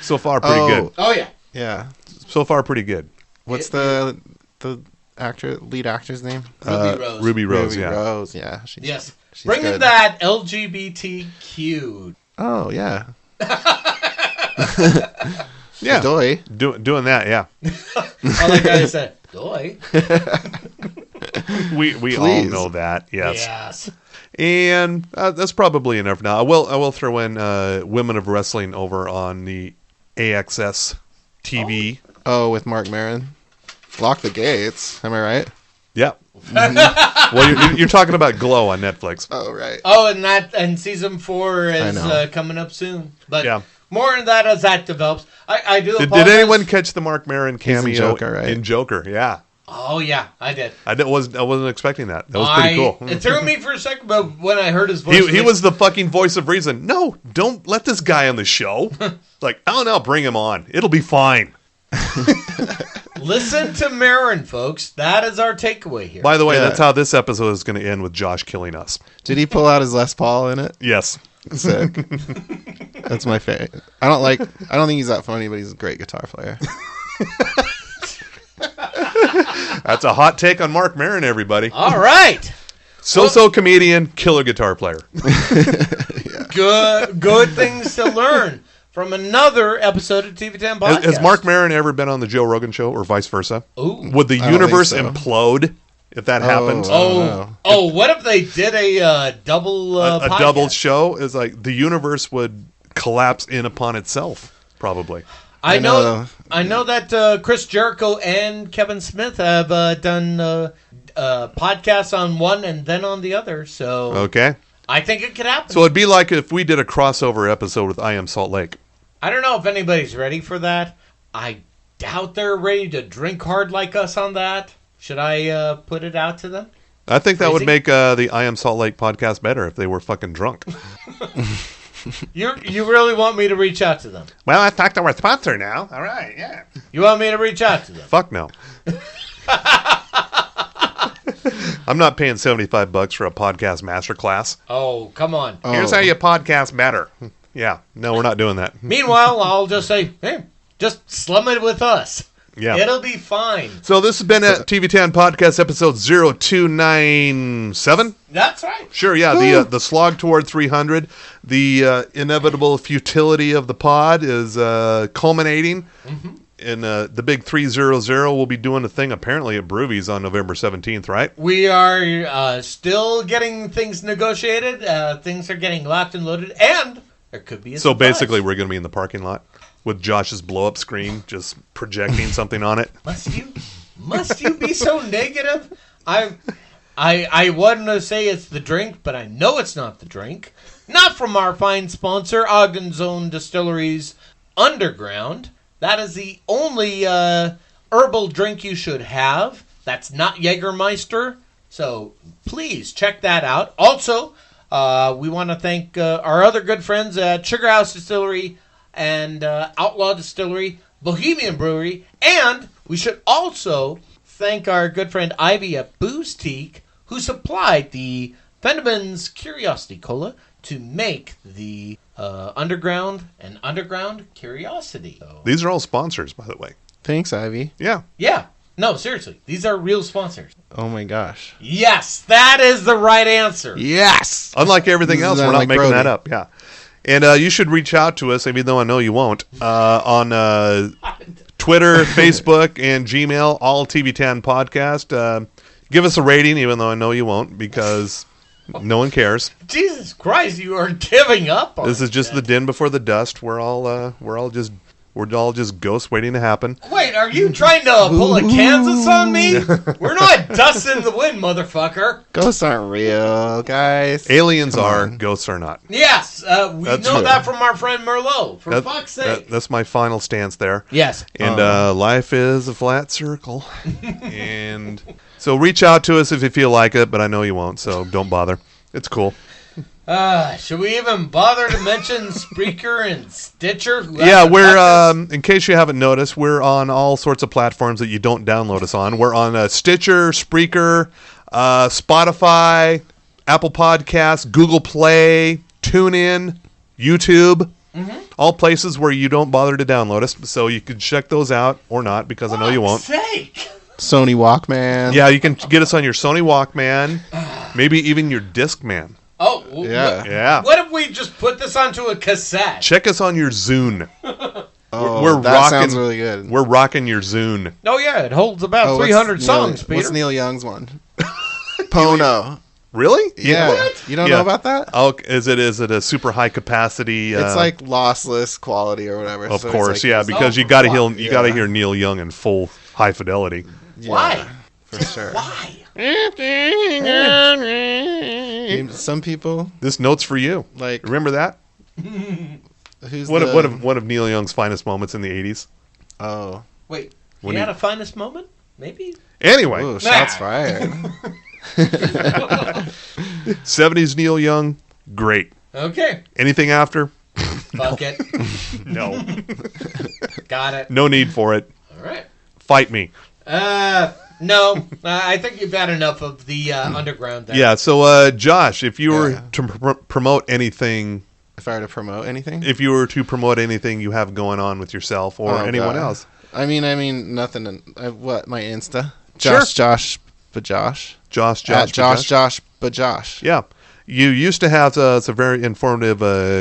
[SPEAKER 4] so far pretty good.
[SPEAKER 5] Oh, yeah.
[SPEAKER 6] Yeah.
[SPEAKER 4] So far pretty good.
[SPEAKER 6] What's the lead actor's name?
[SPEAKER 5] Ruby Rose.
[SPEAKER 4] Ruby Rose,
[SPEAKER 6] Ruby
[SPEAKER 4] yeah.
[SPEAKER 6] Rose. Yeah.
[SPEAKER 5] Yes.
[SPEAKER 6] She's
[SPEAKER 5] Bring in
[SPEAKER 6] good.
[SPEAKER 5] that LGBTQ.
[SPEAKER 6] Oh yeah.
[SPEAKER 4] Yeah,
[SPEAKER 6] Doy.
[SPEAKER 4] doing that. Yeah,
[SPEAKER 5] I like how you said, doy.
[SPEAKER 4] we all
[SPEAKER 6] Please.
[SPEAKER 4] know that. Yes,
[SPEAKER 5] Yes.
[SPEAKER 4] and that's probably enough now. I will throw in Women of Wrestling over on the AXS TV.
[SPEAKER 6] Oh, with Mark Maron. Lock the gates. Am I right?
[SPEAKER 4] Yeah. Well, you're talking about Glow on Netflix.
[SPEAKER 6] Oh right.
[SPEAKER 5] Oh, and season 4
[SPEAKER 6] I
[SPEAKER 5] is
[SPEAKER 6] know.
[SPEAKER 5] coming up soon. But
[SPEAKER 4] Yeah.
[SPEAKER 5] more on that as that develops. I do
[SPEAKER 4] Did
[SPEAKER 5] apologize.
[SPEAKER 4] anyone catch the Mark Maron cameo
[SPEAKER 6] in Joker, right?
[SPEAKER 4] In Joker, yeah.
[SPEAKER 5] Oh, yeah, I did.
[SPEAKER 4] I wasn't expecting that. That was pretty cool.
[SPEAKER 5] It threw me for a second, but when I heard his voice...
[SPEAKER 4] He was the fucking voice of reason. No, don't let this guy on the show. Like, oh no, bring him on. It'll be fine.
[SPEAKER 5] Listen to Marin, folks. That is our takeaway here.
[SPEAKER 4] By the way,
[SPEAKER 6] Yeah.
[SPEAKER 4] that's how this episode is going to end, with Josh killing us.
[SPEAKER 6] Did he pull out his Les Paul in it?
[SPEAKER 4] Yes.
[SPEAKER 6] Sick. That's my favorite. I don't think he's that funny, but he's a great guitar player.
[SPEAKER 4] That's a hot take on Mark Maron, everybody.
[SPEAKER 5] All right.
[SPEAKER 4] So comedian, killer guitar player.
[SPEAKER 5] Good things to learn from another episode of TV10 Podcast.
[SPEAKER 4] Has Mark Maron ever been on the Joe Rogan show, or vice versa?
[SPEAKER 5] Ooh.
[SPEAKER 4] Would the
[SPEAKER 6] I don't
[SPEAKER 4] universe
[SPEAKER 6] think so.
[SPEAKER 4] implode if that happened?
[SPEAKER 5] Oh, what if they did a double
[SPEAKER 4] A
[SPEAKER 5] podcast?
[SPEAKER 4] double show is like the universe would collapse in upon itself, probably.
[SPEAKER 5] I know
[SPEAKER 6] I
[SPEAKER 5] that Chris Jericho and Kevin Smith have done podcasts on one and then on the other. So
[SPEAKER 4] Okay.
[SPEAKER 5] I think it could happen.
[SPEAKER 4] So it'd be like if we did a crossover episode with I Am Salt Lake.
[SPEAKER 5] I don't know if anybody's ready for that. I doubt they're ready to drink hard like us on that. Should I put it out to them?
[SPEAKER 4] I think that would
[SPEAKER 5] Crazy?
[SPEAKER 4] make the I Am Salt Lake podcast better if they were fucking drunk.
[SPEAKER 5] You really want me to reach out to them?
[SPEAKER 4] Well, I talked to our sponsor now. All right, yeah.
[SPEAKER 5] You want me to reach out to them?
[SPEAKER 4] Fuck no. I'm not paying $75 for a podcast masterclass.
[SPEAKER 5] Oh, come on.
[SPEAKER 4] Here's how you podcast better. Yeah, no, we're not doing that.
[SPEAKER 5] Meanwhile, I'll just say, hey, just slum it with us.
[SPEAKER 4] Yeah.
[SPEAKER 5] It'll be fine.
[SPEAKER 4] So this has been at TV10 Podcast episode 0297.
[SPEAKER 5] That's right.
[SPEAKER 4] Sure, yeah. The slog toward 300, the inevitable futility of the pod is culminating. In the big 300. We'll be doing a thing apparently at Broovies on November 17th, right?
[SPEAKER 5] We are still getting things negotiated. Things are getting locked and loaded, and there could be a
[SPEAKER 4] So
[SPEAKER 5] surprise.
[SPEAKER 4] basically, we're going to be in the parking lot with Josh's blow-up screen just projecting something on it.
[SPEAKER 5] Must you be so negative? I want to say it's the drink, but I know it's not the drink. Not from our fine sponsor, Ogden's Own Distilleries Underground. That is the only herbal drink you should have. That's not Jägermeister. So please check that out. Also, we want to thank our other good friends at Sugar House Distillery and Outlaw Distillery, Bohemian Brewery, and we should also thank our good friend Ivy at Boozteak, who supplied the Fendeman's Curiosity Cola to make the Underground Curiosity. So,
[SPEAKER 4] These are all sponsors, by the way.
[SPEAKER 6] Thanks, Ivy.
[SPEAKER 4] Yeah.
[SPEAKER 5] yeah, no, seriously, these are real sponsors.
[SPEAKER 6] Oh my gosh.
[SPEAKER 5] Yes, that is the right answer.
[SPEAKER 6] Yes.
[SPEAKER 4] Unlike everything
[SPEAKER 6] This
[SPEAKER 4] else,
[SPEAKER 6] is
[SPEAKER 4] we're not
[SPEAKER 6] like
[SPEAKER 4] making
[SPEAKER 6] Brody.
[SPEAKER 4] that up. Yeah. And you should reach out to us, even though I know you won't, on Twitter, Facebook, and Gmail, all TV10 Podcast. Give us a rating, even though I know you won't, because no one cares.
[SPEAKER 5] Jesus Christ, you are giving up on
[SPEAKER 4] This is just the din before the dust. We're all just ghosts waiting to happen.
[SPEAKER 5] Wait, are you trying to pull a Kansas on me? We're not dust in the wind, motherfucker.
[SPEAKER 6] Ghosts aren't real, guys.
[SPEAKER 4] Aliens
[SPEAKER 6] Come
[SPEAKER 4] are,
[SPEAKER 6] on.
[SPEAKER 4] ghosts are not.
[SPEAKER 5] Yes, we
[SPEAKER 4] That's
[SPEAKER 5] know
[SPEAKER 4] true.
[SPEAKER 5] that from our friend Merlot. For
[SPEAKER 4] That-
[SPEAKER 5] fuck's sake.
[SPEAKER 4] that's my final stance there.
[SPEAKER 5] Yes.
[SPEAKER 4] And life is a flat circle. And so reach out to us if you feel like it, but I know you won't, so don't bother. It's cool.
[SPEAKER 5] Should we even bother to mention Spreaker and Stitcher? who
[SPEAKER 4] Yeah,
[SPEAKER 5] haven't
[SPEAKER 4] we're,
[SPEAKER 5] met us?
[SPEAKER 4] in case you haven't noticed, we're on all sorts of platforms that you don't download us on. We're on Stitcher, Spreaker, Spotify, Apple Podcasts, Google Play, TuneIn, YouTube. All places where you don't bother to download us, so you can check those out or not, because I know you won't.
[SPEAKER 5] Fuck's sake.
[SPEAKER 6] Sony Walkman.
[SPEAKER 4] Yeah, you can get us on your Sony Walkman, maybe even your Discman.
[SPEAKER 5] Oh,
[SPEAKER 6] Yeah.
[SPEAKER 4] Yeah.
[SPEAKER 5] What if we just put this onto a cassette?
[SPEAKER 4] Check us on your Zune.
[SPEAKER 6] Oh,
[SPEAKER 4] We're
[SPEAKER 6] that
[SPEAKER 4] rocking,
[SPEAKER 6] sounds really good.
[SPEAKER 4] We're rocking your Zune.
[SPEAKER 5] Oh, yeah, it holds about
[SPEAKER 6] Oh,
[SPEAKER 5] 300
[SPEAKER 6] what's
[SPEAKER 5] songs,
[SPEAKER 6] Neil,
[SPEAKER 5] Peter.
[SPEAKER 6] What's Neil Young's one? Pono.
[SPEAKER 4] Really?
[SPEAKER 6] Yeah.
[SPEAKER 5] What?
[SPEAKER 6] You don't
[SPEAKER 4] Yeah.
[SPEAKER 6] know about that?
[SPEAKER 4] Oh, is it a super high capacity?
[SPEAKER 6] It's like lossless quality or whatever.
[SPEAKER 4] Of
[SPEAKER 6] so it's
[SPEAKER 4] course,
[SPEAKER 6] like-
[SPEAKER 4] yeah, because
[SPEAKER 5] Oh,
[SPEAKER 4] you got to
[SPEAKER 5] fuck.
[SPEAKER 4] hear
[SPEAKER 6] Yeah.
[SPEAKER 4] hear Neil Young in full high fidelity.
[SPEAKER 6] Yeah,
[SPEAKER 5] Why?
[SPEAKER 6] For sure.
[SPEAKER 5] Why?
[SPEAKER 6] Some people
[SPEAKER 4] This note's for you.
[SPEAKER 6] like
[SPEAKER 4] Remember that?
[SPEAKER 6] who's
[SPEAKER 4] One
[SPEAKER 6] the,
[SPEAKER 4] of one of Neil Young's finest moments in the '80s.
[SPEAKER 6] Oh,
[SPEAKER 5] Wait,
[SPEAKER 4] When
[SPEAKER 5] you had
[SPEAKER 4] he-
[SPEAKER 5] a finest moment? Maybe?
[SPEAKER 4] Anyway,
[SPEAKER 6] ooh, shots
[SPEAKER 5] Nah.
[SPEAKER 6] fired.
[SPEAKER 4] '70s Neil Young, great.
[SPEAKER 5] Okay.
[SPEAKER 4] Anything after?
[SPEAKER 5] Fuck it.
[SPEAKER 4] No,
[SPEAKER 5] Got it.
[SPEAKER 4] no need for it.
[SPEAKER 5] All right.
[SPEAKER 4] Fight me.
[SPEAKER 5] No. I think you've had enough of the underground there.
[SPEAKER 4] Yeah. So, Josh, if you were
[SPEAKER 6] Yeah.
[SPEAKER 4] to promote anything,
[SPEAKER 6] If I were to promote anything,
[SPEAKER 4] you have going on with yourself or
[SPEAKER 6] Oh,
[SPEAKER 4] anyone
[SPEAKER 6] God.
[SPEAKER 4] else,
[SPEAKER 6] I mean nothing. What my Insta?
[SPEAKER 4] Sure.
[SPEAKER 6] Josh, but Josh.
[SPEAKER 4] Josh,
[SPEAKER 6] At Josh, but Josh.
[SPEAKER 4] Yeah. You used to have some very informative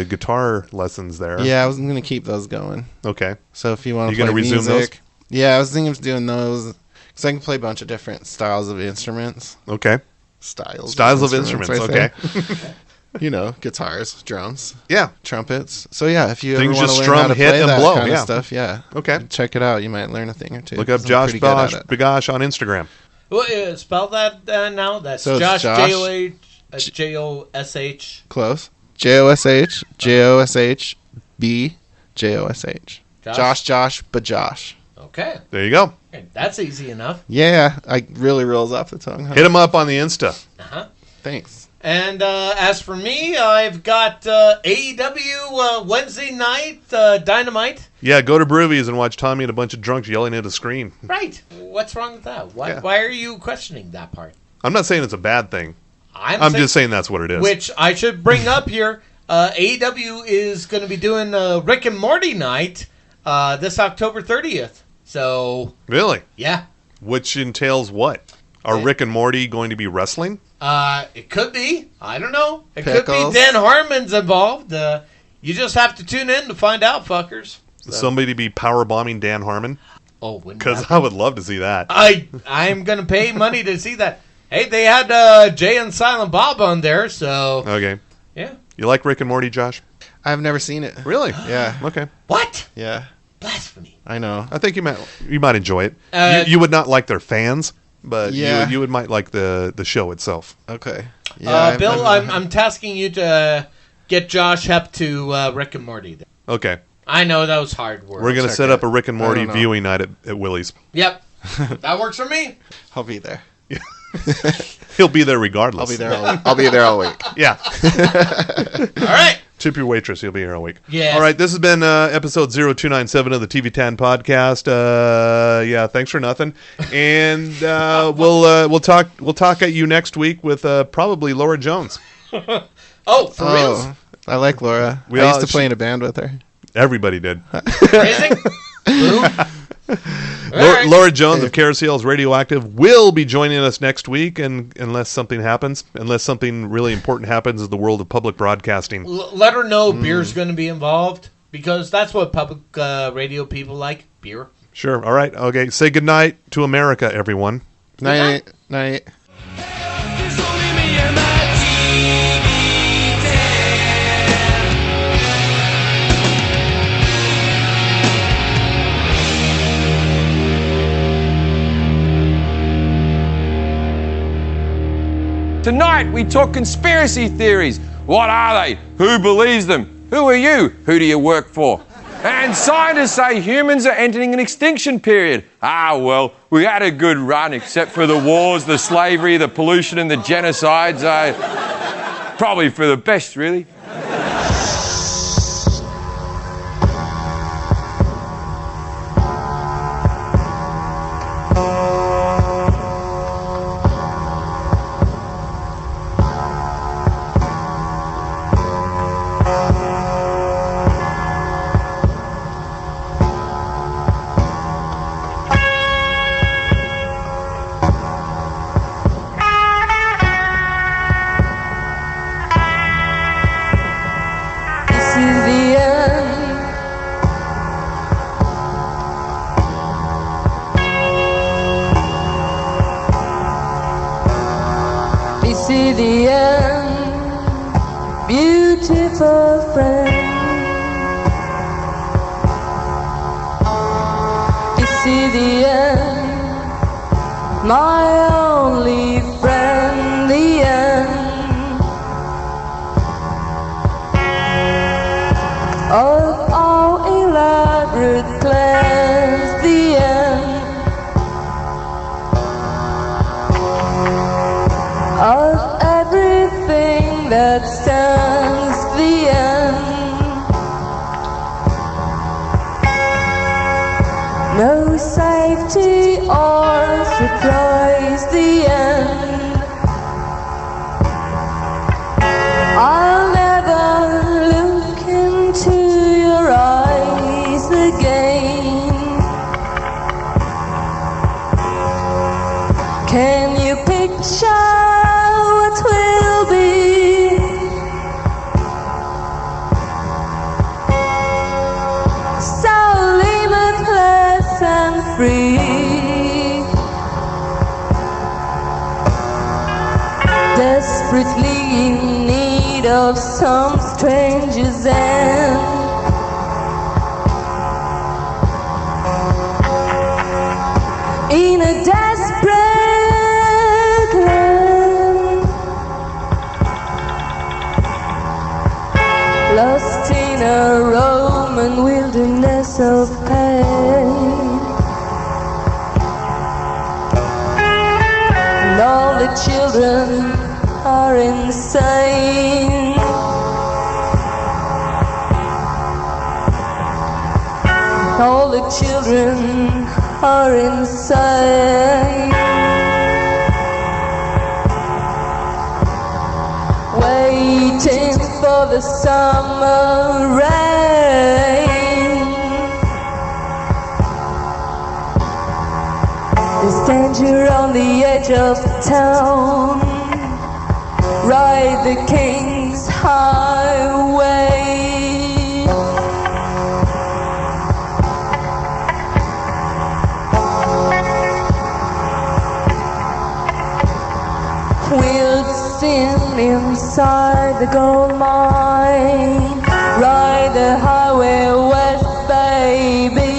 [SPEAKER 4] guitar lessons there.
[SPEAKER 6] Yeah, I was gonna keep those going.
[SPEAKER 4] Okay.
[SPEAKER 6] So if you want
[SPEAKER 4] You
[SPEAKER 6] to play
[SPEAKER 4] gonna resume
[SPEAKER 6] music, yeah, I was thinking of doing those because I can play a bunch of different styles of instruments.
[SPEAKER 4] Okay.
[SPEAKER 6] Styles
[SPEAKER 4] Of instruments.
[SPEAKER 6] right
[SPEAKER 4] Okay.
[SPEAKER 6] there. You know, guitars, drums,
[SPEAKER 4] Yeah.
[SPEAKER 6] trumpets. So yeah, if you
[SPEAKER 4] Things
[SPEAKER 6] ever want
[SPEAKER 4] just
[SPEAKER 6] to learn
[SPEAKER 4] strum,
[SPEAKER 6] how to
[SPEAKER 4] hit,
[SPEAKER 6] play
[SPEAKER 4] and
[SPEAKER 6] that
[SPEAKER 4] blow,
[SPEAKER 6] kind
[SPEAKER 4] yeah.
[SPEAKER 6] of stuff, yeah,
[SPEAKER 4] Okay.
[SPEAKER 6] check it out. You might learn a thing or two.
[SPEAKER 4] Look up
[SPEAKER 6] 'cause I'm
[SPEAKER 4] Josh
[SPEAKER 6] pretty good at
[SPEAKER 4] Bosh,
[SPEAKER 6] it.
[SPEAKER 4] Bigosh on Instagram.
[SPEAKER 5] Well, spell that now. That's
[SPEAKER 6] So it's
[SPEAKER 5] Josh,
[SPEAKER 6] Josh-
[SPEAKER 5] Josh,
[SPEAKER 6] Close. Josh, Josh, B, Josh.
[SPEAKER 5] Josh?
[SPEAKER 6] Josh, but Josh.
[SPEAKER 5] Okay.
[SPEAKER 4] There you go.
[SPEAKER 5] That's easy enough.
[SPEAKER 6] Yeah, I really rolls off the tongue. Huh?
[SPEAKER 4] Hit him up on the Insta.
[SPEAKER 5] Uh-huh.
[SPEAKER 6] Thanks.
[SPEAKER 5] And as for me, I've got AEW Wednesday night, Dynamite.
[SPEAKER 4] Yeah, go to Broovies and watch Tommy and a bunch of drunks yelling at a screen.
[SPEAKER 5] Right. What's wrong with that? Why,
[SPEAKER 4] Yeah.
[SPEAKER 5] why are you questioning that part?
[SPEAKER 4] I'm not saying it's a bad thing.
[SPEAKER 5] I'm
[SPEAKER 4] just saying that's what it is.
[SPEAKER 5] Which I should bring up here. AEW is going to be doing Rick and Morty night this October 30th. So,
[SPEAKER 4] Really?
[SPEAKER 5] yeah.
[SPEAKER 4] Which entails what? Are Rick and Morty going to be wrestling?
[SPEAKER 5] It could be. I don't know. It
[SPEAKER 6] Pickles.
[SPEAKER 5] could be Dan Harmon's involved. You just have to tune in to find out, fuckers. So.
[SPEAKER 4] Somebody be power bombing Dan Harmon?
[SPEAKER 5] Oh, wouldn't
[SPEAKER 4] Because
[SPEAKER 5] that
[SPEAKER 4] I would love to see that.
[SPEAKER 5] I'm going to pay money to see that. Hey, they had Jay and Silent Bob on there, so...
[SPEAKER 4] Okay.
[SPEAKER 5] Yeah.
[SPEAKER 4] You like Rick and Morty, Josh?
[SPEAKER 6] I've never seen it.
[SPEAKER 4] Really?
[SPEAKER 6] Yeah.
[SPEAKER 4] Okay.
[SPEAKER 5] What?
[SPEAKER 6] Yeah.
[SPEAKER 5] Blasphemy.
[SPEAKER 6] I know.
[SPEAKER 4] I think you might enjoy it.
[SPEAKER 5] Uh,
[SPEAKER 4] you would not like their fans, but
[SPEAKER 6] Yeah.
[SPEAKER 4] you might like the show itself.
[SPEAKER 6] Okay. Yeah.
[SPEAKER 5] Bill, I'm tasking you to get Josh Hepp to Rick and Morty.
[SPEAKER 4] Okay.
[SPEAKER 5] I know that was hard work.
[SPEAKER 4] We're going to
[SPEAKER 6] check
[SPEAKER 4] set
[SPEAKER 6] it.
[SPEAKER 4] up a Rick and Morty
[SPEAKER 6] I don't know.
[SPEAKER 4] viewing night at Willie's.
[SPEAKER 5] Yep. That works for me.
[SPEAKER 6] I'll be there.
[SPEAKER 4] He'll be there regardless.
[SPEAKER 6] I'll be there. I'll be there all week.
[SPEAKER 4] Yeah.
[SPEAKER 5] All right.
[SPEAKER 4] Tip your waitress. He'll be here all week.
[SPEAKER 5] Yes.
[SPEAKER 4] All right. This has been episode 0297 of the TV10 podcast. Yeah. Thanks for nothing. And we'll talk at you next week with probably Laura Jones.
[SPEAKER 5] Oh, for reals?
[SPEAKER 6] Oh, I like Laura.
[SPEAKER 4] We
[SPEAKER 6] I
[SPEAKER 4] all-
[SPEAKER 6] used to play in a band with her.
[SPEAKER 4] Everybody did.
[SPEAKER 5] Crazy? right.
[SPEAKER 4] Laura Jones of Carousel's Radioactive will be joining us next week, and unless something really important happens in the world of public broadcasting.
[SPEAKER 5] Let her know beer's going to be involved, because that's what public radio people like, beer.
[SPEAKER 4] Sure. All right. Okay. Say goodnight to America, everyone.
[SPEAKER 6] Night. Night.
[SPEAKER 8] Tonight we talk conspiracy theories. What are they? Who believes them? Who are you? Who do you work for? And scientists say humans are entering an extinction period. Ah, well, we had a good run except for the wars, the slavery, the pollution and the genocides. Probably for the best, really.
[SPEAKER 9] See the end, beautiful friend. You see the end, my only friend, the end of all elaborate plans, the end of everything that stands, the end. No safety or surprise, the end. I'll never look into your eyes again. Can you picture what will be? So limitless and free, desperately in need of some stranger's end. In a desperate land, lost in a Roman wilderness of pain. children are insane. All the children are insane. Waiting for the summer rain. There's danger on the edge of town. Ride the King's Highway. We'll sin inside the gold mine. Ride the highway west, baby.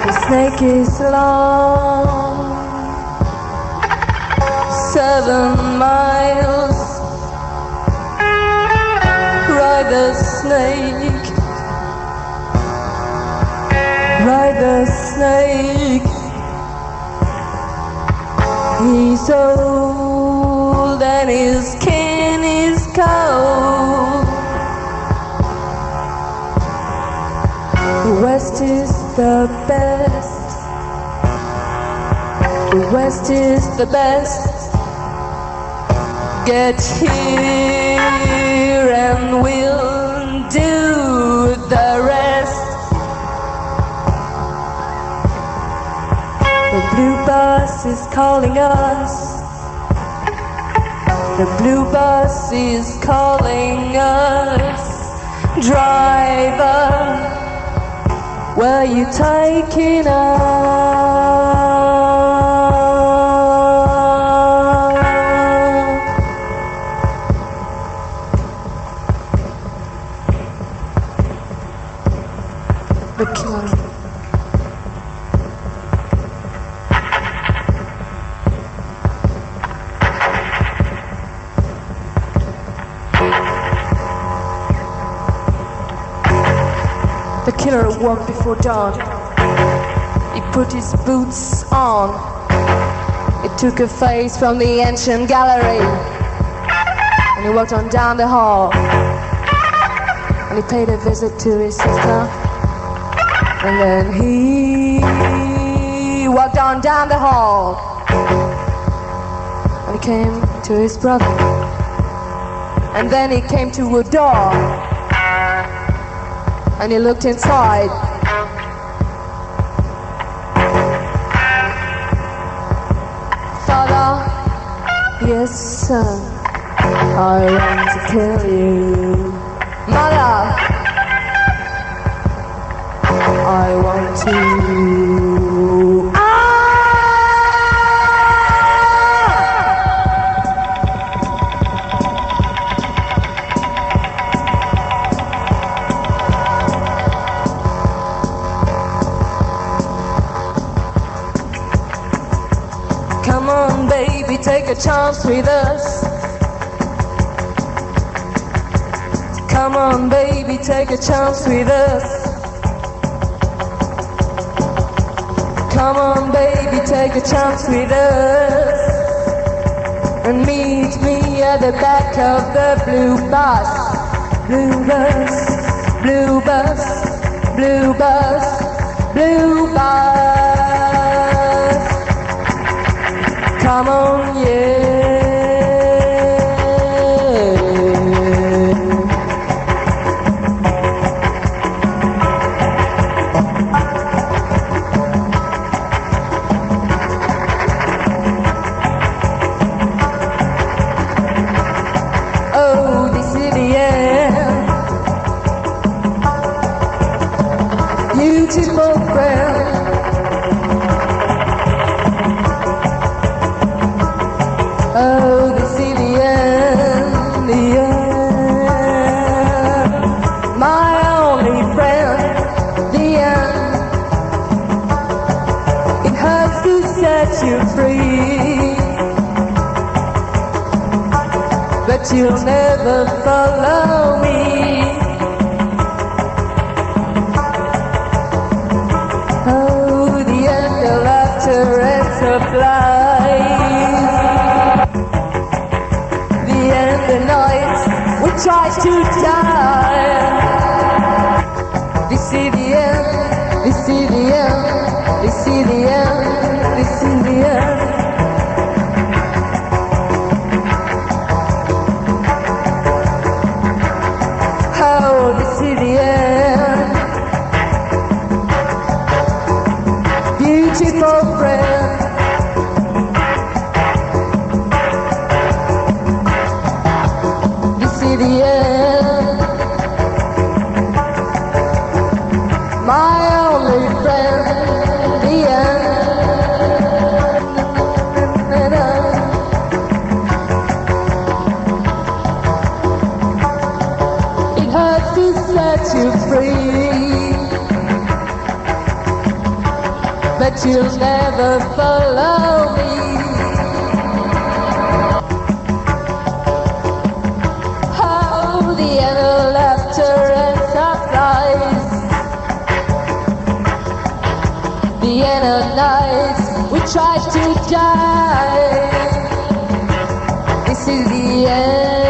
[SPEAKER 9] The snake is long, 7 miles. Ride the snake, ride the snake. He's old and his skin is cold. The West is the best. The West is the best. Get here and we'll do the rest. The blue bus is calling us. The blue bus is calling us. Driver, where you taking us? The killer. The killer awoke before dawn. He put his boots on. He took a face from the ancient gallery. And he walked on down the hall. And he paid a visit to his sister. And then he walked on down the hall. And he came to his brother. And then he came to a door. And he looked inside. Father, yes son, I want to kill you. Mother, I want to. Come on, baby, take a chance with us. Come on, baby, take a chance with us. Come on, baby, take a chance with us. And meet me at the back of the blue bus. Blue bus, blue bus, blue bus, blue bus. Come on, yeah. Oh, this is the end. Beautiful friend. Oh, this is the end, the end. My only friend, the end. It hurts to set you free, but you'll never follow me. tried to die. This is the end, this is the end, this is the end, this is the end. Oh, this is the end. Beautiful friend. This is the end. My only friend. The end. It hurts to set you free, but you'll never follow me. Oh, the end of laughter and supplies, the end of nights we try to die. This is the end.